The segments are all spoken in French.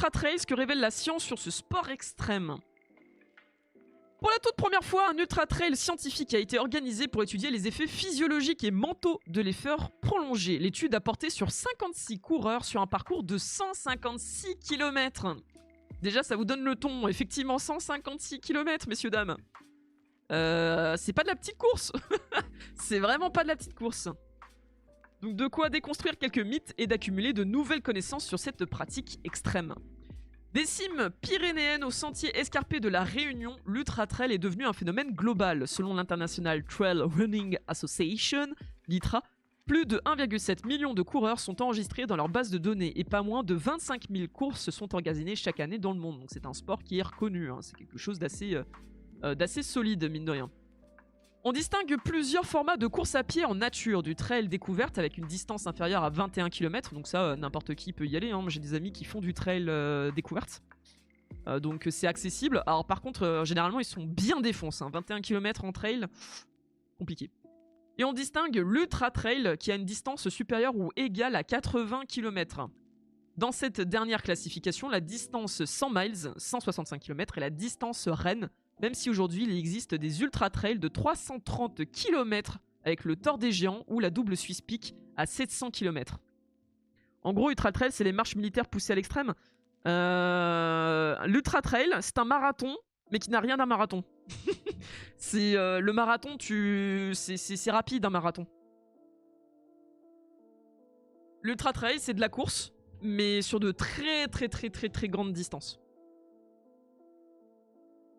l'ultra trail, ce que révèle la science sur ce sport extrême. Pour la toute première fois, un ultra trail scientifique a été organisé pour étudier les effets physiologiques et mentaux de l'effort prolongé. L'étude a porté sur 56 coureurs sur un parcours de 156 km. Déjà, ça vous donne le ton. Effectivement, 156 km, messieurs, dames. C'est pas de la petite course. C'est vraiment pas de la petite course. Donc de quoi déconstruire quelques mythes et d'accumuler de nouvelles connaissances sur cette pratique extrême. Des cimes pyrénéennes aux sentiers escarpés de la Réunion, l'ultra trail est devenu un phénomène global. Selon l'International Trail Running Association, l'ITRA, plus de 1,7 million de coureurs sont enregistrés dans leur base de données et pas moins de 25 000 courses sont organisées chaque année dans le monde. Donc c'est un sport qui est reconnu, hein. C'est quelque chose d'assez solide, mine de rien. On distingue plusieurs formats de course à pied en nature, du trail découverte avec une distance inférieure à 21 km, donc ça n'importe qui peut y aller, hein. J'ai des amis qui font du trail découverte, donc c'est accessible. Alors par contre, généralement ils sont bien défoncés, hein. 21 km en trail, compliqué. Et on distingue l'ultra trail qui a une distance supérieure ou égale à 80 km. Dans cette dernière classification, la distance 100 miles, 165 km, est la distance reine, même si aujourd'hui il existe des ultra trails de 330 km avec le Tour des Géants ou la double Swiss Peak à 700 km. En gros, ultra trail, c'est les marches militaires poussées à l'extrême. L'ultra trail, c'est un marathon, mais qui n'a rien d'un marathon. C'est le marathon, c'est rapide un marathon. L'ultra trail, c'est de la course, mais sur de très grandes distances.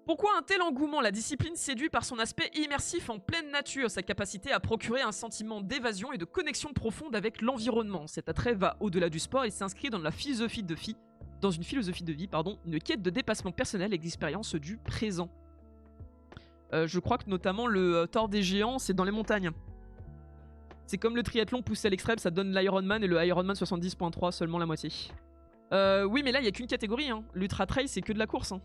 Pourquoi un tel engouement? La discipline séduit par son aspect immersif en pleine nature, sa capacité à procurer un sentiment d'évasion et de connexion profonde avec l'environnement. Cet attrait va au-delà du sport et s'inscrit dans une philosophie de vie, une quête de dépassement personnel et d'expérience du présent. Je crois que notamment le Tour des Géants, c'est dans les montagnes. C'est comme le triathlon poussé à l'extrême, ça donne l'Ironman et le Ironman 70.3, seulement la moitié. Oui, mais là, il n'y a qu'une catégorie, hein. L'ultra trail, c'est que de la course, hein.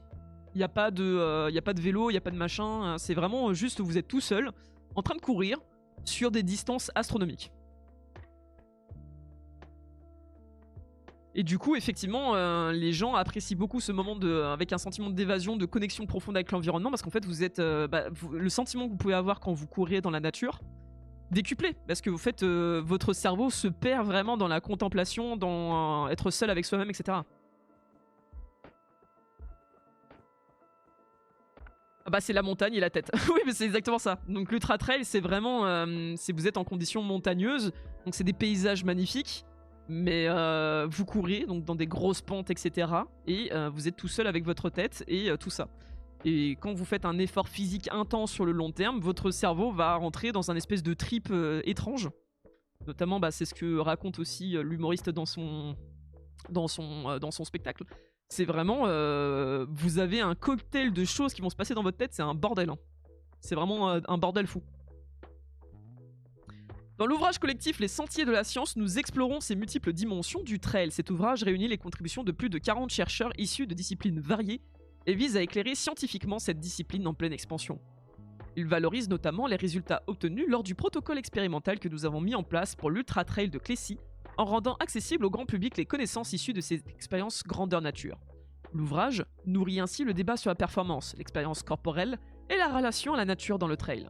Il n'y a pas de vélo, il n'y a pas de machin. C'est vraiment juste vous êtes tout seul en train de courir sur des distances astronomiques. Et du coup, effectivement, les gens apprécient beaucoup ce moment avec un sentiment d'évasion, de connexion profonde avec l'environnement, parce qu'en fait, vous êtes le sentiment que vous pouvez avoir quand vous courez dans la nature, décuplé, parce que vous faites votre cerveau se perd vraiment dans la contemplation, dans être seul avec soi-même, etc. Ah bah c'est la montagne et la tête. Oui, mais c'est exactement ça. Donc l'ultra trail, c'est vraiment vous êtes en conditions montagneuses, donc c'est des paysages magnifiques, mais vous courez donc dans des grosses pentes, etc. Et vous êtes tout seul avec votre tête et tout ça. Et quand vous faites un effort physique intense sur le long terme, votre cerveau va rentrer dans un espèce de trip étrange. Notamment, c'est ce que raconte aussi l'humoriste dans son spectacle. C'est vraiment, vous avez un cocktail de choses qui vont se passer dans votre tête, c'est un bordel, hein. C'est vraiment un bordel fou. Dans l'ouvrage collectif Les Sentiers de la Science, nous explorons ces multiples dimensions du trail. Cet ouvrage réunit les contributions de plus de 40 chercheurs issus de disciplines variées et vise à éclairer scientifiquement cette discipline en pleine expansion. Il valorise notamment les résultats obtenus lors du protocole expérimental que nous avons mis en place pour l'Ultra Trail de Clécy, en rendant accessible au grand public les connaissances issues de ces expériences grandeur nature. L'ouvrage nourrit ainsi le débat sur la performance, l'expérience corporelle et la relation à la nature dans le trail.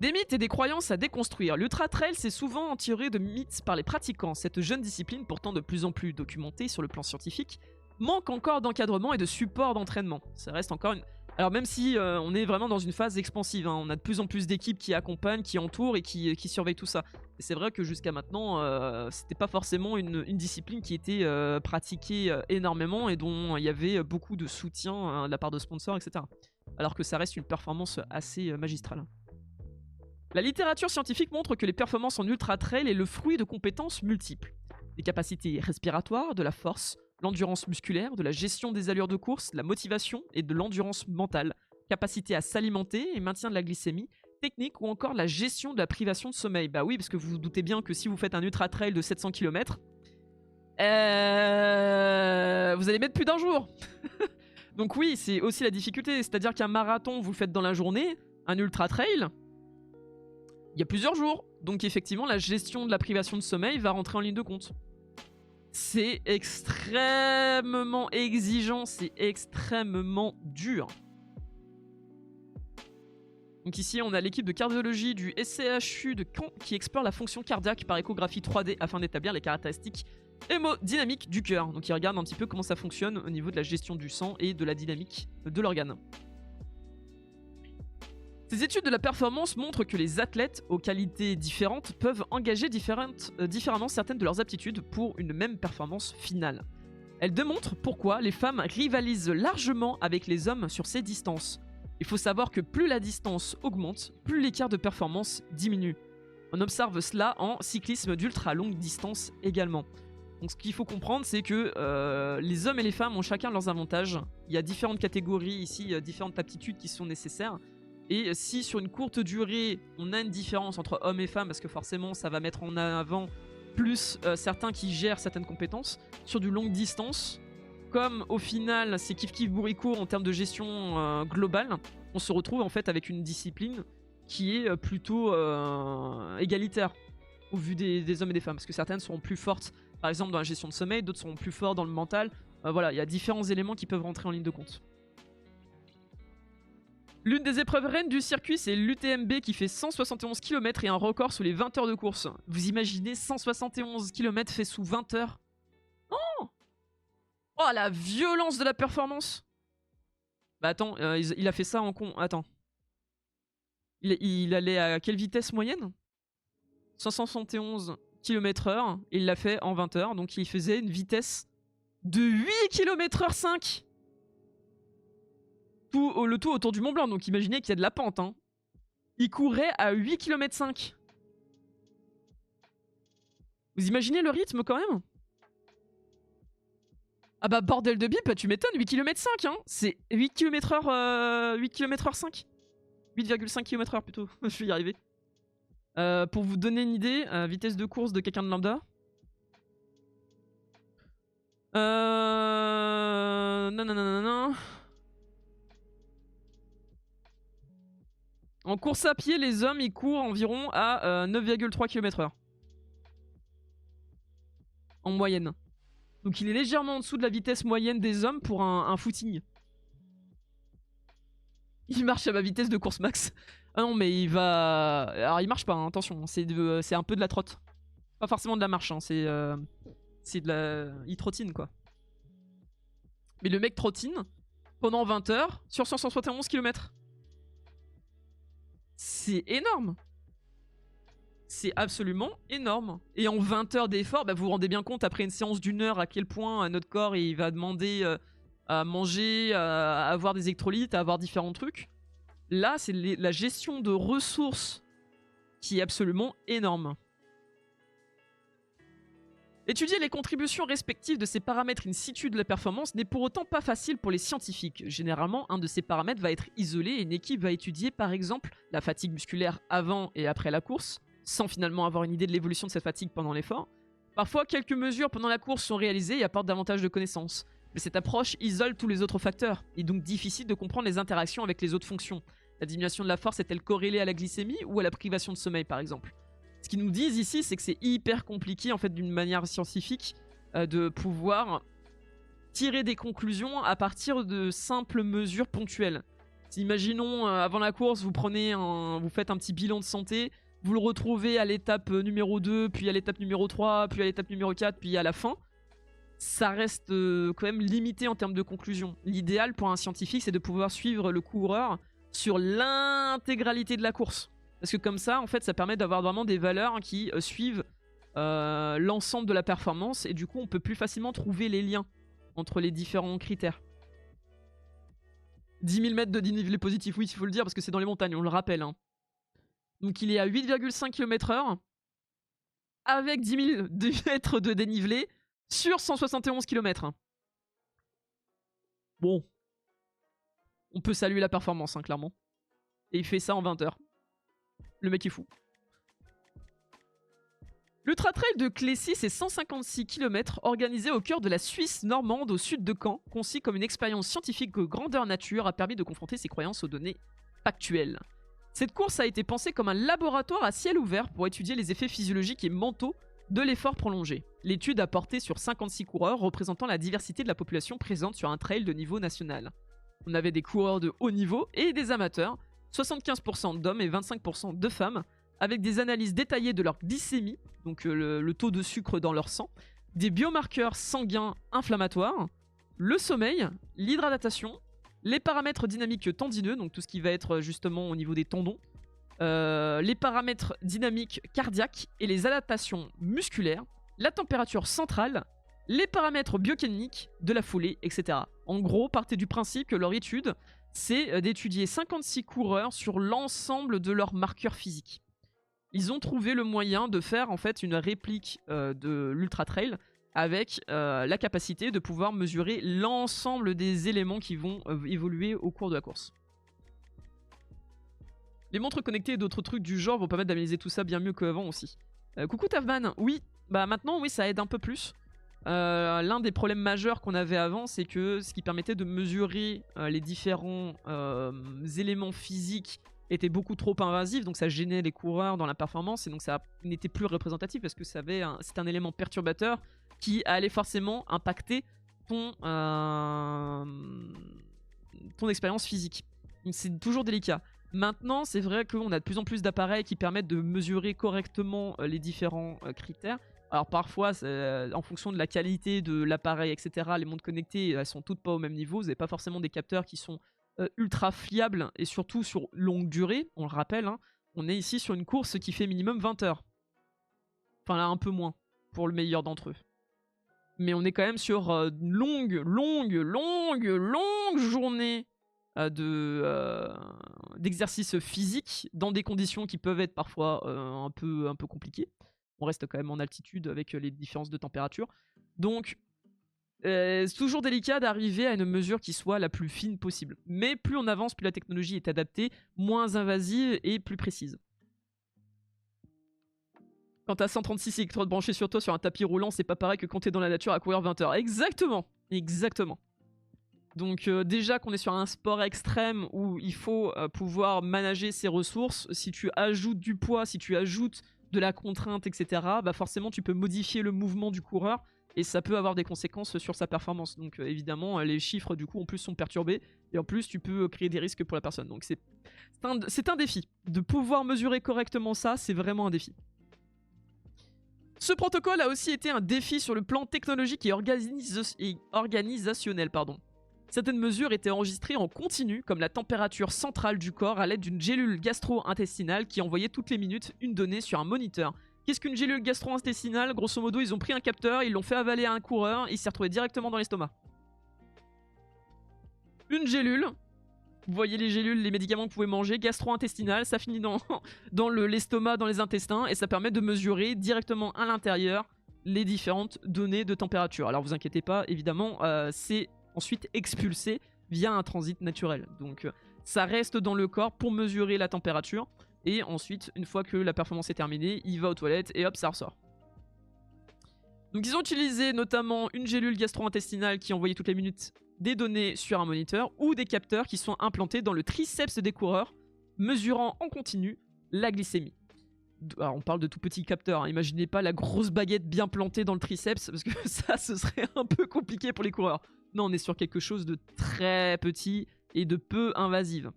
Des mythes et des croyances à déconstruire. L'ultra trail, c'est souvent entouré de mythes par les pratiquants. Cette jeune discipline, pourtant de plus en plus documentée sur le plan scientifique, manque encore d'encadrement et de support d'entraînement. Ça reste encore une... Alors même si on est vraiment dans une phase expansive, hein, on a de plus en plus d'équipes qui accompagnent, qui entourent et qui surveillent tout ça. Et c'est vrai que jusqu'à maintenant, c'était pas forcément une discipline qui était pratiquée énormément et dont il y avait beaucoup de soutien de la part de sponsors, etc. Alors que ça reste une performance assez magistrale. La littérature scientifique montre que les performances en ultra trail est le fruit de compétences multiples. Des capacités respiratoires, de la force, l'endurance musculaire, de la gestion des allures de course, de la motivation et de l'endurance mentale, capacité à s'alimenter et maintien de la glycémie, technique ou encore la gestion de la privation de sommeil. Bah oui, parce que vous vous doutez bien que si vous faites un ultra trail de 700 km, vous allez mettre plus d'un jour. Donc oui, c'est aussi la difficulté, c'est-à-dire qu'un marathon, vous le faites dans la journée, un ultra trail, il y a plusieurs jours. Donc effectivement, la gestion de la privation de sommeil va rentrer en ligne de compte. C'est extrêmement exigeant, c'est extrêmement dur. Donc ici, on a l'équipe de cardiologie du SCHU de Caen qui explore la fonction cardiaque par échographie 3D afin d'établir les caractéristiques hémodynamiques du cœur. Donc ils regardent un petit peu comment ça fonctionne au niveau de la gestion du sang et de la dynamique de l'organe. Ces études de la performance montrent que les athlètes aux qualités différentes peuvent engager différemment certaines de leurs aptitudes pour une même performance finale. Elles démontrent pourquoi les femmes rivalisent largement avec les hommes sur ces distances. Il faut savoir que plus la distance augmente, plus l'écart de performance diminue. On observe cela en cyclisme d'ultra longue distance également. Donc ce qu'il faut comprendre, c'est que les hommes et les femmes ont chacun leurs avantages. Il y a différentes catégories ici, différentes aptitudes qui sont nécessaires. Et si sur une courte durée, on a une différence entre hommes et femmes, parce que forcément ça va mettre en avant plus certains qui gèrent certaines compétences, sur du longue distance, comme au final c'est kiff-kiff bourrico en termes de gestion globale, on se retrouve en fait avec une discipline qui est plutôt égalitaire au vu des hommes et des femmes, parce que certaines seront plus fortes par exemple dans la gestion de sommeil, d'autres seront plus forts dans le mental, voilà, il y a différents éléments qui peuvent rentrer en ligne de compte. L'une des épreuves reines du circuit, c'est l'UTMB qui fait 171 km et un record sous les 20 heures de course. Vous imaginez 171 km fait sous 20 heures? Oh, oh la violence de la performance. Bah attends, il a fait ça en con... Attends. Il allait à quelle vitesse moyenne? 171 km/h et il l'a fait en 20 heures. Donc il faisait une vitesse de 8 km/h 5. Le tout autour du Mont Blanc, donc imaginez qu'il y a de la pente. Hein. Il courait à 8 km 5. Vous imaginez le rythme quand même? Ah bah bordel de bip, tu m'étonnes, 8 km 5 hein. C'est 8 km/h 8 km/h 5. 8,5 km/h plutôt, je vais y arriver. Pour vous donner une idée, vitesse de course de quelqu'un de lambda. Non. En course à pied, les hommes, ils courent environ à 9,3 km/h. En moyenne. Donc il est légèrement en dessous de la vitesse moyenne des hommes pour un footing. Il marche à ma vitesse de course max. Ah non, mais il va... Alors il marche pas, hein, attention. C'est un peu de la trotte. Pas forcément de la marche, hein, c'est de la... Il trottine, quoi. Mais le mec trottine pendant 20 heures sur 171 km. C'est énorme. C'est absolument énorme. Et en 20 heures d'effort, bah vous vous rendez bien compte après une séance d'1 heure à quel point notre corps il va demander à manger, à avoir des électrolytes, à avoir différents trucs. Là, c'est la gestion de ressources qui est absolument énorme. Étudier les contributions respectives de ces paramètres in situ de la performance n'est pour autant pas facile pour les scientifiques. Généralement, un de ces paramètres va être isolé et une équipe va étudier par exemple la fatigue musculaire avant et après la course, sans finalement avoir une idée de l'évolution de cette fatigue pendant l'effort. Parfois, quelques mesures pendant la course sont réalisées et apportent davantage de connaissances. Mais cette approche isole tous les autres facteurs, et donc difficile de comprendre les interactions avec les autres fonctions. La diminution de la force est-elle corrélée à la glycémie ou à la privation de sommeil par exemple? Ce qu'ils nous disent ici, c'est que c'est hyper compliqué, en fait, d'une manière scientifique, de pouvoir tirer des conclusions à partir de simples mesures ponctuelles. Si, imaginons, avant la course, vous faites un petit bilan de santé, vous le retrouvez à l'étape numéro 2, puis à l'étape numéro 3, puis à l'étape numéro 4, puis à la fin, ça reste quand même limité en termes de conclusion. L'idéal pour un scientifique, c'est de pouvoir suivre le coureur sur l'intégralité de la course. Parce que comme ça, en fait, ça permet d'avoir vraiment des valeurs qui suivent l'ensemble de la performance. Et du coup, on peut plus facilement trouver les liens entre les différents critères. 10 000 mètres de dénivelé positif, oui, il faut le dire, parce que c'est dans les montagnes, on le rappelle. Hein. Donc il est à 8,5 km/h, avec 10 000 mètres de dénivelé, sur 171 km. Bon. On peut saluer la performance, hein, clairement. Et il fait ça en 20 heures. Le mec est fou. L'Ultra Trail de Clécy, c'est 156 km organisé au cœur de la Suisse normande au sud de Caen, conçu comme une expérience scientifique grandeur nature, a permis de confronter ses croyances aux données factuelles. Cette course a été pensée comme un laboratoire à ciel ouvert pour étudier les effets physiologiques et mentaux de l'effort prolongé. L'étude a porté sur 56 coureurs représentant la diversité de la population présente sur un trail de niveau national. On avait des coureurs de haut niveau et des amateurs, 75% d'hommes et 25% de femmes, avec des analyses détaillées de leur glycémie, donc le taux de sucre dans leur sang, des biomarqueurs sanguins inflammatoires, le sommeil, l'hydratation, les paramètres dynamiques tendineux, donc tout ce qui va être justement au niveau des tendons, les paramètres dynamiques cardiaques et les adaptations musculaires, la température centrale, les paramètres biochimiques de la foulée, etc. En gros, partez du principe que leur étude, c'est d'étudier 56 coureurs sur l'ensemble de leurs marqueurs physiques. Ils ont trouvé le moyen de faire en fait une réplique de l'Ultra Trail avec la capacité de pouvoir mesurer l'ensemble des éléments qui vont évoluer au cours de la course. Les montres connectées et d'autres trucs du genre vont permettre d'analyser tout ça bien mieux qu'avant aussi. Coucou Tavman, oui, bah maintenant oui ça aide un peu plus. L'un des problèmes majeurs qu'on avait avant, c'est que ce qui permettait de mesurer les différents éléments physiques était beaucoup trop invasif, donc ça gênait les coureurs dans la performance et donc ça n'était plus représentatif parce que c'est un élément perturbateur qui allait forcément impacter ton expérience physique. Donc c'est toujours délicat. Maintenant, c'est vrai qu'on a de plus en plus d'appareils qui permettent de mesurer correctement les différents critères. Alors parfois, en fonction de la qualité de l'appareil, etc., les montres connectées, elles sont toutes pas au même niveau. Vous n'avez pas forcément des capteurs qui sont ultra fiables et surtout sur longue durée. On le rappelle, hein, on est ici sur une course qui fait minimum 20 heures. Enfin là, un peu moins pour le meilleur d'entre eux. Mais on est quand même sur une longue journée d'exercice physique dans des conditions qui peuvent être parfois un peu compliquées. On reste quand même en altitude avec les différences de température. Donc, c'est toujours délicat d'arriver à une mesure qui soit la plus fine possible. Mais plus on avance, plus la technologie est adaptée, moins invasive et plus précise. Quand t'as 136 électrodes branchées sur toi sur un tapis roulant, c'est pas pareil que quand t'es dans la nature à courir 20 heures. Exactement. Donc déjà qu'on est sur un sport extrême où il faut pouvoir manager ses ressources, si tu ajoutes du poids, si tu ajoutes de la contrainte, etc., bah forcément tu peux modifier le mouvement du coureur et ça peut avoir des conséquences sur sa performance. Donc évidemment les chiffres du coup en plus sont perturbés et en plus tu peux créer des risques pour la personne. Donc c'est un défi. De pouvoir mesurer correctement ça, c'est vraiment un défi. Ce protocole a aussi été un défi sur le plan technologique et organisationnel. Certaines mesures étaient enregistrées en continu, comme la température centrale du corps à l'aide d'une gélule gastro-intestinale qui envoyait toutes les minutes une donnée sur un moniteur. Qu'est-ce qu'une gélule gastro-intestinale? Grosso modo, ils ont pris un capteur, ils l'ont fait avaler à un coureur, et il s'est retrouvé directement dans l'estomac. Une gélule, vous voyez les gélules, les médicaments que vous pouvez manger, gastro-intestinale, ça finit dans l'estomac, dans les intestins, et ça permet de mesurer directement à l'intérieur les différentes données de température. Alors vous inquiétez pas, évidemment, c'est ensuite expulsé via un transit naturel. Donc ça reste dans le corps pour mesurer la température. Et ensuite, une fois que la performance est terminée, il va aux toilettes et hop, ça ressort. Donc ils ont utilisé notamment une gélule gastro-intestinale qui envoyait toutes les minutes des données sur un moniteur ou des capteurs qui sont implantés dans le triceps des coureurs, mesurant en continu la glycémie. Alors on parle de tout petits capteurs, hein. Imaginez pas la grosse baguette bien plantée dans le triceps, parce que ça, ce serait un peu compliqué pour les coureurs. Non, on est sur quelque chose de très petit et de peu invasif.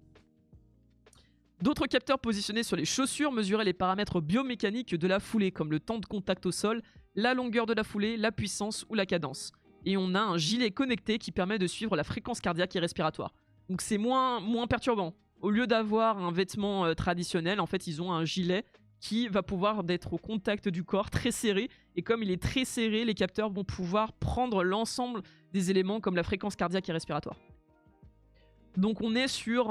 D'autres capteurs positionnés sur les chaussures mesuraient les paramètres biomécaniques de la foulée, comme le temps de contact au sol, la longueur de la foulée, la puissance ou la cadence. Et on a un gilet connecté qui permet de suivre la fréquence cardiaque et respiratoire. Donc c'est moins perturbant. Au lieu d'avoir un vêtement traditionnel, en fait, ils ont un gilet qui va pouvoir être au contact du corps, très serré. Et comme il est très serré, les capteurs vont pouvoir prendre l'ensemble des éléments comme la fréquence cardiaque et respiratoire. Donc on est sur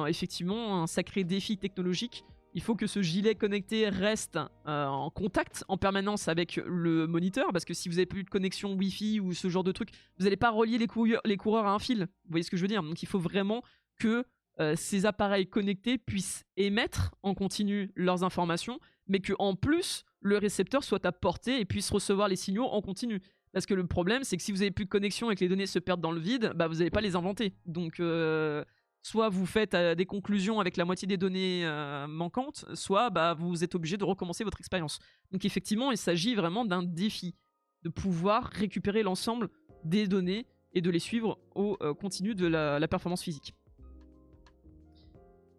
effectivement un sacré défi technologique. Il faut que ce gilet connecté reste en contact en permanence avec le moniteur, parce que si vous n'avez plus de connexion Wi-Fi ou ce genre de truc, vous n'allez pas relier les coureurs à un fil. Vous voyez ce que je veux dire? Donc il faut vraiment que ces appareils connectés puissent émettre en continu leurs informations, mais qu'en plus, le récepteur soit à portée et puisse recevoir les signaux en continu. Parce que le problème, c'est que si vous n'avez plus de connexion et que les données se perdent dans le vide, bah vous n'allez pas les inventer. Donc soit vous faites des conclusions avec la moitié des données manquantes, soit bah, vous êtes obligé de recommencer votre expérience. Donc effectivement, il s'agit vraiment d'un défi, de pouvoir récupérer l'ensemble des données et de les suivre au continu de la performance physique.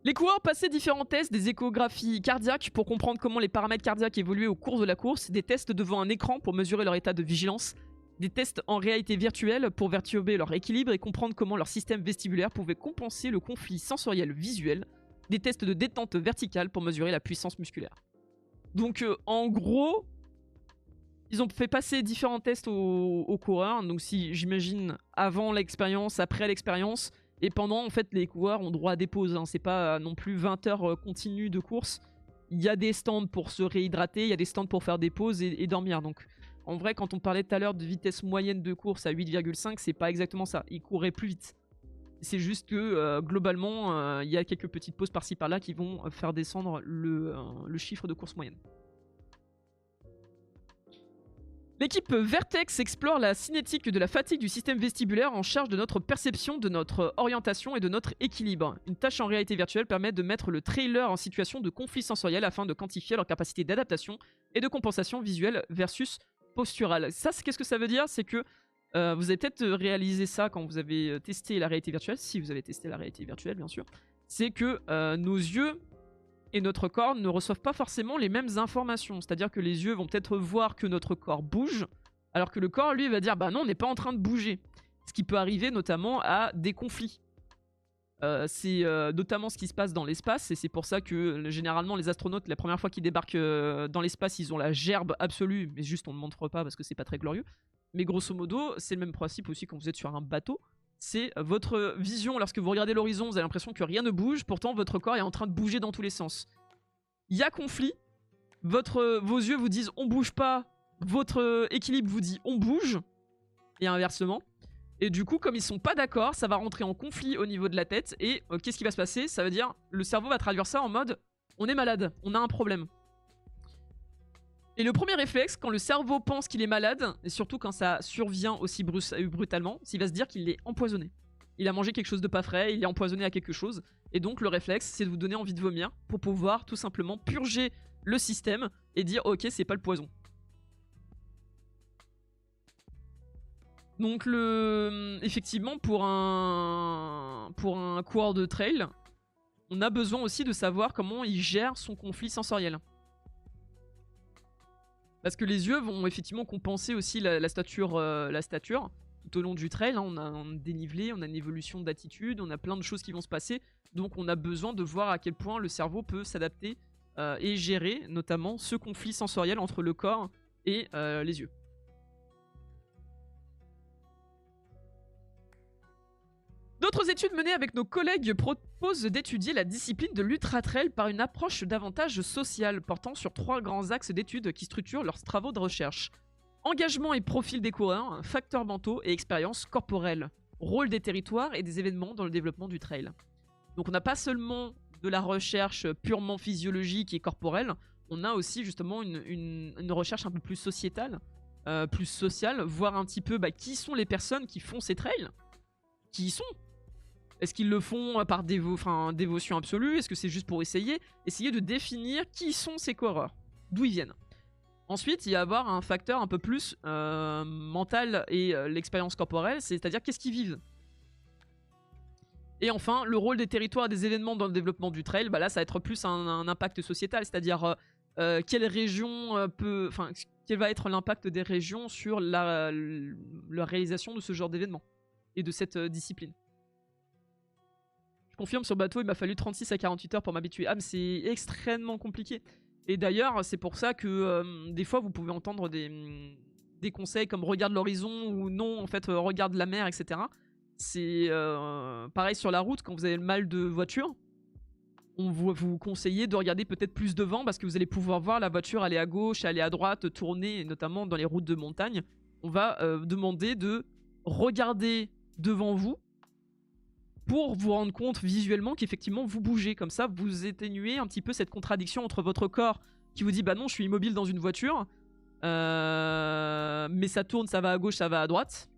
Les coureurs passaient différents tests, des échographies cardiaques pour comprendre comment les paramètres cardiaques évoluaient au cours de la course, des tests devant un écran pour mesurer leur état de vigilance, des tests en réalité virtuelle pour perturber leur équilibre et comprendre comment leur système vestibulaire pouvait compenser le conflit sensoriel visuel, des tests de détente verticale pour mesurer la puissance musculaire. Donc en gros, ils ont fait passer différents tests aux coureurs, donc si j'imagine avant l'expérience, après l'expérience, et pendant, en fait, les coureurs ont droit à des pauses. Hein. C'est pas non plus 20 heures continues de course. Il y a des stands pour se réhydrater, il y a des stands pour faire des pauses et dormir. Donc, en vrai, quand on parlait tout à l'heure de vitesse moyenne de course à 8,5, c'est pas exactement ça. Ils couraient plus vite. C'est juste que, globalement, il y a quelques petites pauses par-ci par-là qui vont faire descendre le chiffre de course moyenne. L'équipe Vertex explore la cinétique de la fatigue du système vestibulaire en charge de notre perception, de notre orientation et de notre équilibre. Une tâche en réalité virtuelle permet de mettre le trailer en situation de conflit sensoriel afin de quantifier leur capacité d'adaptation et de compensation visuelle versus posturale. Ça, qu'est-ce que ça veut dire? C'est que vous avez peut-être réalisé ça quand vous avez testé la réalité virtuelle, si vous avez testé la réalité virtuelle bien sûr, c'est que nos yeux et notre corps ne reçoivent pas forcément les mêmes informations. C'est-à-dire que les yeux vont peut-être voir que notre corps bouge, alors que le corps, lui, va dire « bah non, on n'est pas en train de bouger ». Ce qui peut arriver notamment à des conflits. C'est notamment ce qui se passe dans l'espace, et c'est pour ça que généralement les astronautes, la première fois qu'ils débarquent dans l'espace, ils ont la gerbe absolue, mais juste on ne montre pas parce que c'est pas très glorieux. Mais grosso modo, c'est le même principe aussi quand vous êtes sur un bateau. C'est votre vision, lorsque vous regardez l'horizon, vous avez l'impression que rien ne bouge, pourtant votre corps est en train de bouger dans tous les sens. Il y a conflit, vos yeux vous disent on bouge pas, votre équilibre vous dit on bouge, et inversement. Et du coup, comme ils sont pas d'accord, ça va rentrer en conflit au niveau de la tête, et qu'est-ce qui va se passer? Ça veut dire, le cerveau va traduire ça en mode on est malade, on a un problème. Et le premier réflexe, quand le cerveau pense qu'il est malade, et surtout quand ça survient aussi brutalement, c'est qu'il va se dire qu'il est empoisonné. Il a mangé quelque chose de pas frais, il est empoisonné à quelque chose, et donc le réflexe, c'est de vous donner envie de vomir pour pouvoir tout simplement purger le système et dire ok, c'est pas le poison. Donc effectivement, pour un coureur de trail, on a besoin aussi de savoir comment il gère son conflit sensoriel. Parce que les yeux vont effectivement compenser aussi la stature tout au long du trail. Hein, on a un dénivelé, on a une évolution d'attitude, on a plein de choses qui vont se passer. Donc on a besoin de voir à quel point le cerveau peut s'adapter et gérer notamment ce conflit sensoriel entre le corps et les yeux. D'autres études menées avec nos collègues proposent d'étudier la discipline de l'ultra-trail par une approche davantage sociale, portant sur 3 grands axes d'études qui structurent leurs travaux de recherche. Engagement et profil des coureurs, facteurs mentaux et expériences corporelles, rôle des territoires et des événements dans le développement du trail. Donc on n'a pas seulement de la recherche purement physiologique et corporelle, on a aussi justement une recherche un peu plus sociétale, plus sociale, voir un petit peu qui sont les personnes qui font ces trails, qui y sont. Est-ce qu'ils le font par dévotion absolue? Est-ce que c'est juste pour essayer de définir qui sont ces coureurs, d'où ils viennent. Ensuite, il va y avoir un facteur un peu plus mental et l'expérience corporelle, c'est-à-dire qu'est-ce qu'ils vivent. Et enfin, le rôle des territoires et des événements dans le développement du trail, là ça va être plus un impact sociétal, c'est-à-dire quelle région quel va être l'impact des régions sur la réalisation de ce genre d'événement et de cette discipline. Je confirme, sur bateau, il m'a fallu 36 à 48 heures pour m'habituer. Ah, mais c'est extrêmement compliqué. Et d'ailleurs, c'est pour ça que des fois, vous pouvez entendre des conseils comme regarde l'horizon ou non, en fait, regarde la mer, etc. C'est pareil sur la route, quand vous avez le mal de voiture, on va vous conseiller de regarder peut-être plus devant parce que vous allez pouvoir voir la voiture aller à gauche, aller à droite, tourner, et notamment dans les routes de montagne. On va demander de regarder devant vous pour vous rendre compte visuellement qu'effectivement vous bougez. Comme ça, vous atténuez un petit peu cette contradiction entre votre corps qui vous dit bah non, je suis immobile dans une voiture, mais ça tourne, ça va à gauche, ça va à droite.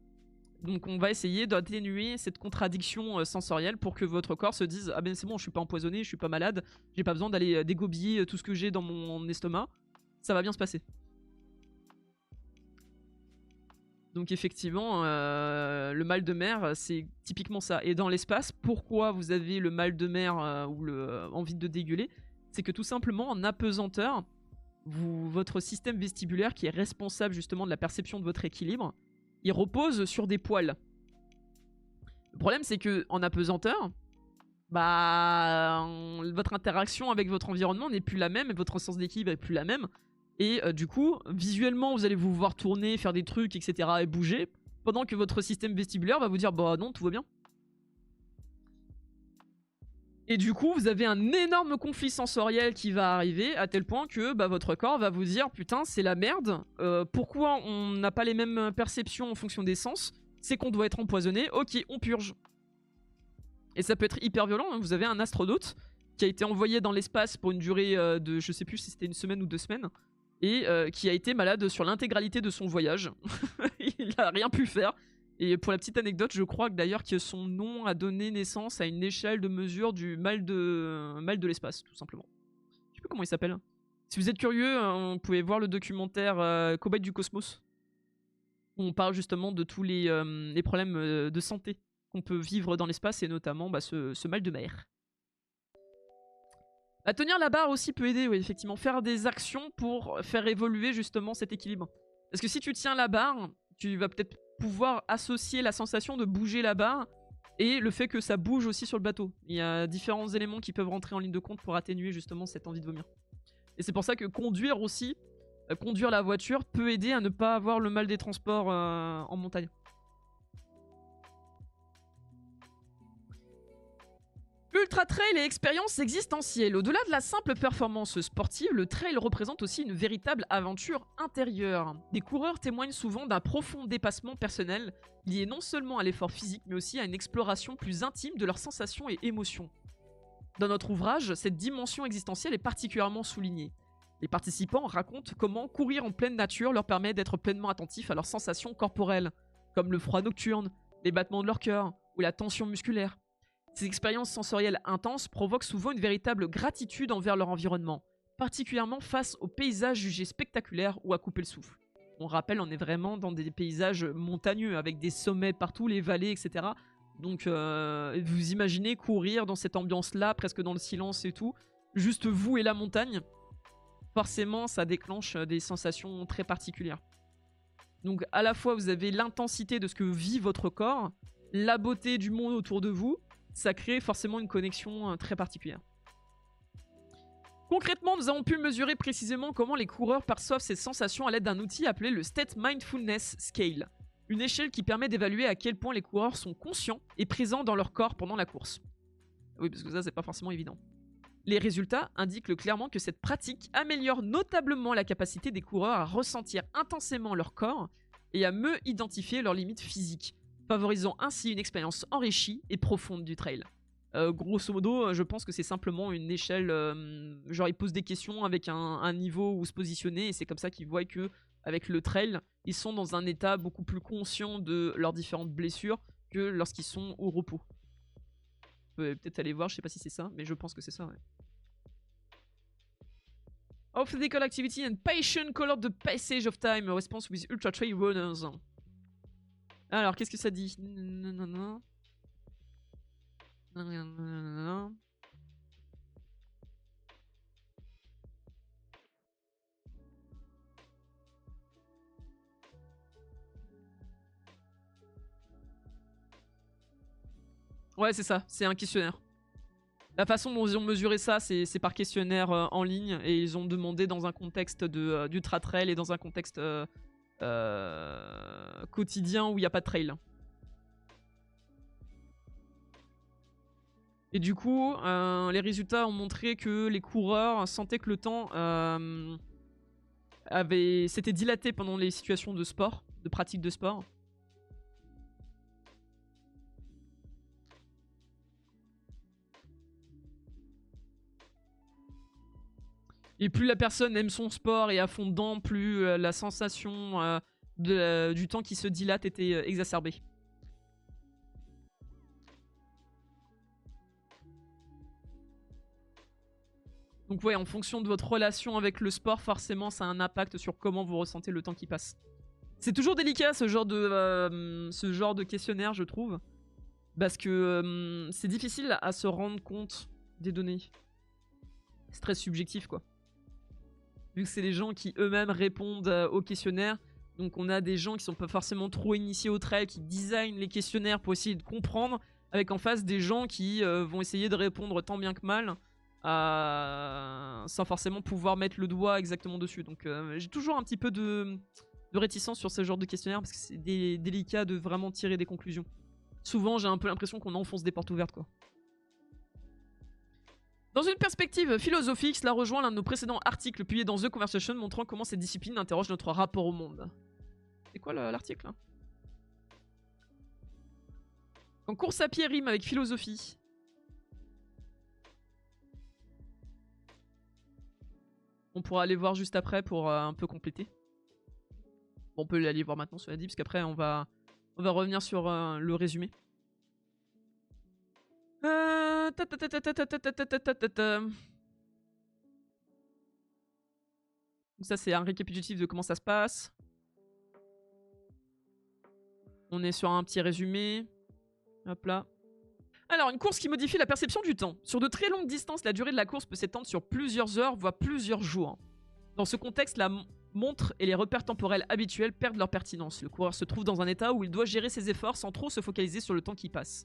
Donc on va essayer d'atténuer cette contradiction sensorielle pour que votre corps se dise « Ah ben c'est bon, je suis pas empoisonné, je suis pas malade, j'ai pas besoin d'aller dégobiller tout ce que j'ai dans mon estomac, ça va bien se passer. » Donc effectivement, le mal de mer, c'est typiquement ça. Et dans l'espace, pourquoi vous avez le mal de mer ou envie de dégueuler? C'est que tout simplement, en apesanteur, votre système vestibulaire, qui est responsable justement de la perception de votre équilibre, il repose sur des poils. Le problème, c'est que en apesanteur, votre interaction avec votre environnement n'est plus la même, et votre sens d'équilibre est plus la même. Et du coup, visuellement, vous allez vous voir tourner, faire des trucs, etc. et bouger, pendant que votre système vestibulaire va vous dire « Bah non, tout va bien ». Et du coup, vous avez un énorme conflit sensoriel qui va arriver, à tel point que votre corps va vous dire « Putain, c'est la merde, pourquoi on n'a pas les mêmes perceptions en fonction des sens? C'est qu'on doit être empoisonné, ok, on purge ». Et ça peut être hyper violent, hein. Vous avez un astronaute qui a été envoyé dans l'espace pour une durée de, je sais plus si c'était 1 semaine ou 2 semaines, et qui a été malade sur l'intégralité de son voyage. Il a rien pu faire. Et pour la petite anecdote, je crois que d'ailleurs que son nom a donné naissance à une échelle de mesure du mal de l'espace, tout simplement. Je sais plus comment il s'appelle. Si vous êtes curieux, vous pouvez voir le documentaire Cobaye du Cosmos, où on parle justement de tous les problèmes de santé qu'on peut vivre dans l'espace, et notamment ce mal de mer. Tenir la barre aussi peut aider, oui, effectivement. Faire des actions pour faire évoluer justement cet équilibre. Parce que si tu tiens la barre, tu vas peut-être pouvoir associer la sensation de bouger la barre et le fait que ça bouge aussi sur le bateau. Il y a différents éléments qui peuvent rentrer en ligne de compte pour atténuer justement cette envie de vomir. Et c'est pour ça que conduire aussi, conduire la voiture peut aider à ne pas avoir le mal des transports en montagne. Ultra trail et expérience existentielle. Au-delà de la simple performance sportive, le trail représente aussi une véritable aventure intérieure. Les coureurs témoignent souvent d'un profond dépassement personnel, lié non seulement à l'effort physique, mais aussi à une exploration plus intime de leurs sensations et émotions. Dans notre ouvrage, cette dimension existentielle est particulièrement soulignée. Les participants racontent comment courir en pleine nature leur permet d'être pleinement attentifs à leurs sensations corporelles, comme le froid nocturne, les battements de leur cœur ou la tension musculaire. Ces expériences sensorielles intenses provoquent souvent une véritable gratitude envers leur environnement, particulièrement face aux paysages jugés spectaculaires ou à couper le souffle. On rappelle, on est vraiment dans des paysages montagneux, avec des sommets partout, les vallées, etc. Donc vous imaginez courir dans cette ambiance-là, presque dans le silence et tout, juste vous et la montagne, forcément ça déclenche des sensations très particulières. Donc à la fois vous avez l'intensité de ce que vit votre corps, la beauté du monde autour de vous, ça crée forcément une connexion très particulière. Concrètement, nous avons pu mesurer précisément comment les coureurs perçoivent ces sensations à l'aide d'un outil appelé le State Mindfulness Scale, une échelle qui permet d'évaluer à quel point les coureurs sont conscients et présents dans leur corps pendant la course. Oui, parce que ça, c'est pas forcément évident. Les résultats indiquent clairement que cette pratique améliore notablement la capacité des coureurs à ressentir intensément leur corps et à mieux identifier leurs limites physiques, favorisant ainsi une expérience enrichie et profonde du trail. Grosso modo, je pense que c'est simplement une échelle, genre ils posent des questions avec un niveau où se positionner, et c'est comme ça qu'ils voient que avec le trail, ils sont dans un état beaucoup plus conscient de leurs différentes blessures que lorsqu'ils sont au repos. Vous pouvez peut-être aller voir, je sais pas si c'est ça, mais je pense que c'est ça, ouais. Of physical activity and patient colored the passage of time, a response with ultra trail runners. Alors, qu'est-ce que ça dit? Ouais, c'est ça, c'est un questionnaire. La façon dont ils ont mesuré ça, c'est par questionnaire en ligne, et ils ont demandé dans un contexte d'ultra trail et dans un contexte quotidien où il n'y a pas de trail. Et du coup, les résultats ont montré que les coureurs sentaient que le temps s'était dilaté pendant les situations de sport, de pratique de sport. Et plus la personne aime son sport et à fond dedans, plus la sensation du temps qui se dilate était exacerbée. Donc ouais, en fonction de votre relation avec le sport, forcément, ça a un impact sur comment vous ressentez le temps qui passe. C'est toujours délicat ce genre de questionnaire, je trouve. Parce que c'est difficile à se rendre compte des données. C'est très subjectif, quoi. Vu que c'est les gens qui eux-mêmes répondent au questionnaire. Donc on a des gens qui sont pas forcément trop initiés au trail, qui designent les questionnaires pour essayer de comprendre, avec en face des gens qui vont essayer de répondre tant bien que mal, sans forcément pouvoir mettre le doigt exactement dessus. Donc j'ai toujours un petit peu de réticence sur ce genre de questionnaire, parce que c'est délicat de vraiment tirer des conclusions. Souvent j'ai un peu l'impression qu'on enfonce des portes ouvertes, quoi. Dans une perspective philosophique, cela rejoint l'un de nos précédents articles publiés dans The Conversation montrant comment cette discipline interroge notre rapport au monde. C'est quoi l'article hein? Quand course à pied rime avec philosophie. On pourra aller voir juste après pour un peu compléter. Bon, on peut aller voir maintenant, cela dit, parce qu'après on va revenir sur le résumé. Ça c'est un récapitulatif de comment ça se passe. On est sur un petit résumé. Hop là. Alors, une course qui modifie la perception du temps. Sur de très longues distances, la durée de la course peut s'étendre sur plusieurs heures, voire plusieurs jours. Dans ce contexte, la montre et les repères temporels habituels perdent leur pertinence. Le coureur se trouve dans un état où il doit gérer ses efforts sans trop se focaliser sur le temps qui passe.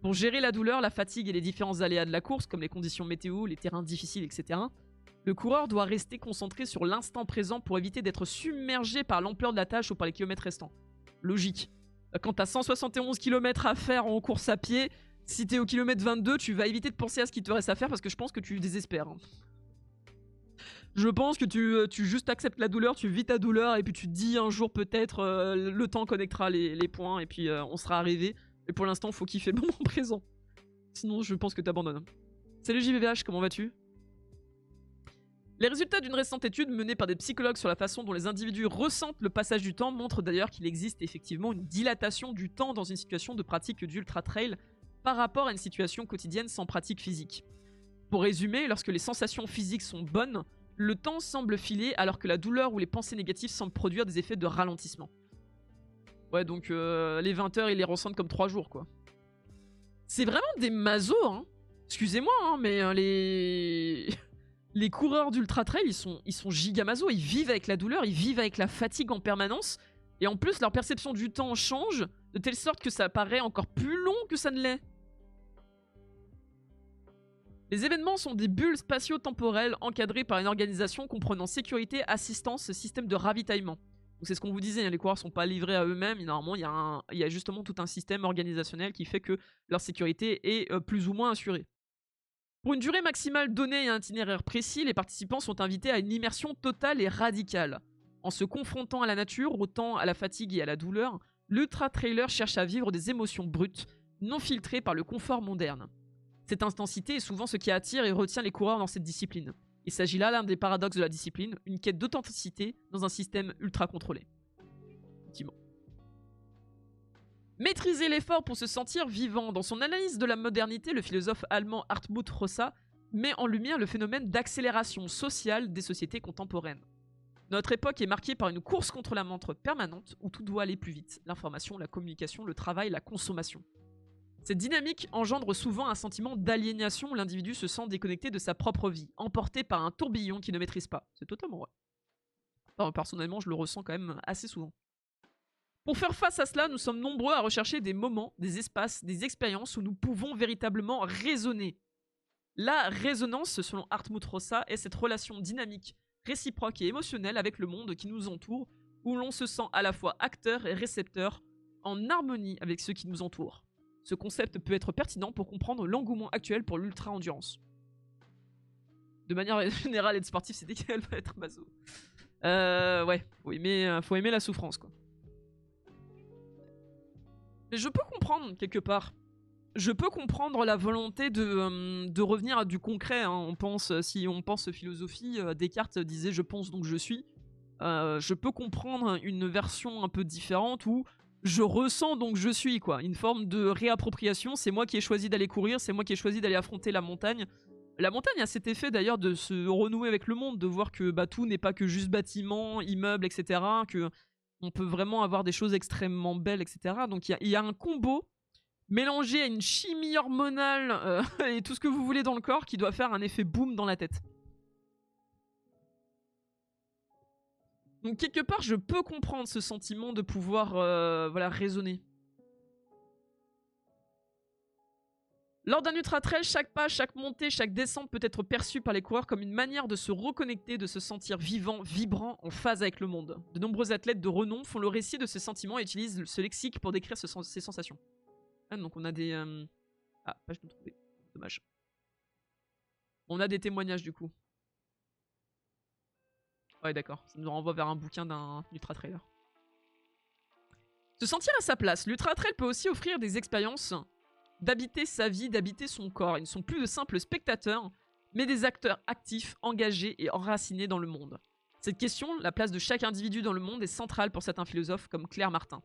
Pour gérer la douleur, la fatigue et les différents aléas de la course, comme les conditions météo, les terrains difficiles, etc., le coureur doit rester concentré sur l'instant présent pour éviter d'être submergé par l'ampleur de la tâche ou par les kilomètres restants. Logique. Quand t'as 171 km à faire en course à pied, si t'es au kilomètre 22, tu vas éviter de penser à ce qu'il te reste à faire parce que je pense que tu désespères. Je pense que tu juste acceptes la douleur, tu vis ta douleur et puis tu te dis un jour peut-être le temps connectera les points et puis on sera arrivé. Mais pour l'instant, faut kiffer le moment présent. Sinon, je pense que t'abandonnes. Salut JVVH, comment vas-tu? Les résultats d'une récente étude menée par des psychologues sur la façon dont les individus ressentent le passage du temps montrent d'ailleurs qu'il existe effectivement une dilatation du temps dans une situation de pratique d'ultra-trail par rapport à une situation quotidienne sans pratique physique. Pour résumer, lorsque les sensations physiques sont bonnes, le temps semble filer alors que la douleur ou les pensées négatives semblent produire des effets de ralentissement. Ouais, donc les 20 heures, ils les ressentent comme 3 jours, quoi. C'est vraiment des masos, hein. Excusez-moi, hein, mais les coureurs d'ultra trail, ils sont giga masos. Ils vivent avec la douleur, ils vivent avec la fatigue en permanence. Et en plus, leur perception du temps change de telle sorte que ça paraît encore plus long que ça ne l'est. Les événements sont des bulles spatio-temporelles encadrées par une organisation comprenant sécurité, assistance, système de ravitaillement. C'est ce qu'on vous disait, hein, les coureurs ne sont pas livrés à eux-mêmes. Normalement, il y a justement tout un système organisationnel qui fait que leur sécurité est plus ou moins assurée. Pour une durée maximale donnée et un itinéraire précis, les participants sont invités à une immersion totale et radicale. En se confrontant à la nature, autant à la fatigue et à la douleur, l'ultra-trailer cherche à vivre des émotions brutes, non filtrées par le confort moderne. Cette intensité est souvent ce qui attire et retient les coureurs dans cette discipline. Il s'agit là l'un des paradoxes de la discipline, une quête d'authenticité dans un système ultra contrôlé. Effectivement. Maîtriser l'effort pour se sentir vivant. Dans son analyse de la modernité, le philosophe allemand Hartmut Rosa met en lumière le phénomène d'accélération sociale des sociétés contemporaines. Notre époque est marquée par une course contre la montre permanente où tout doit aller plus vite. L'information, la communication, le travail, la consommation. Cette dynamique engendre souvent un sentiment d'aliénation où l'individu se sent déconnecté de sa propre vie, emporté par un tourbillon qu'il ne maîtrise pas. C'est totalement vrai. Enfin, personnellement, je le ressens quand même assez souvent. Pour faire face à cela, nous sommes nombreux à rechercher des moments, des espaces, des expériences où nous pouvons véritablement raisonner. La résonance, selon Hartmut Rosa, est cette relation dynamique, réciproque et émotionnelle avec le monde qui nous entoure, où l'on se sent à la fois acteur et récepteur, en harmonie avec ceux qui nous entourent. Ce concept peut être pertinent pour comprendre l'engouement actuel pour l'ultra-endurance. De manière générale, être sportif, c'est égal à être maso. Ouais, faut aimer la souffrance, quoi. Mais je peux comprendre, quelque part. Je peux comprendre la volonté de revenir à du concret. Hein. Si on pense philosophie, Descartes disait « je pense donc je suis ». Je peux comprendre une version un peu différente où je ressens donc je suis, quoi. Une forme de réappropriation. C'est moi qui ai choisi d'aller courir, c'est moi qui ai choisi d'aller affronter la montagne. La montagne a cet effet d'ailleurs de se renouer avec le monde, de voir que bah, tout n'est pas que juste bâtiments, immeubles, etc. Que on peut vraiment avoir des choses extrêmement belles, etc. Donc il y a un combo mélangé à une chimie hormonale et tout ce que vous voulez dans le corps qui doit faire un effet boom dans la tête. Donc quelque part, je peux comprendre ce sentiment de pouvoir voilà, raisonner. Lors d'un ultra trail, chaque pas, chaque montée, chaque descente peut être perçue par les coureurs comme une manière de se reconnecter, de se sentir vivant, vibrant, en phase avec le monde. De nombreux athlètes de renom font le récit de ces sentiments et utilisent ce lexique pour décrire ces sensations. Ah, donc on a des... Ah, page de trouver. Dommage. On a des témoignages du coup. Ouais, d'accord. Ça nous renvoie vers un bouquin d'un ultra-trailer. Se sentir à sa place. L'ultra-trail peut aussi offrir des expériences d'habiter sa vie, d'habiter son corps. Ils ne sont plus de simples spectateurs, mais des acteurs actifs, engagés et enracinés dans le monde. Cette question, la place de chaque individu dans le monde, est centrale pour certains philosophes comme Claire Marin.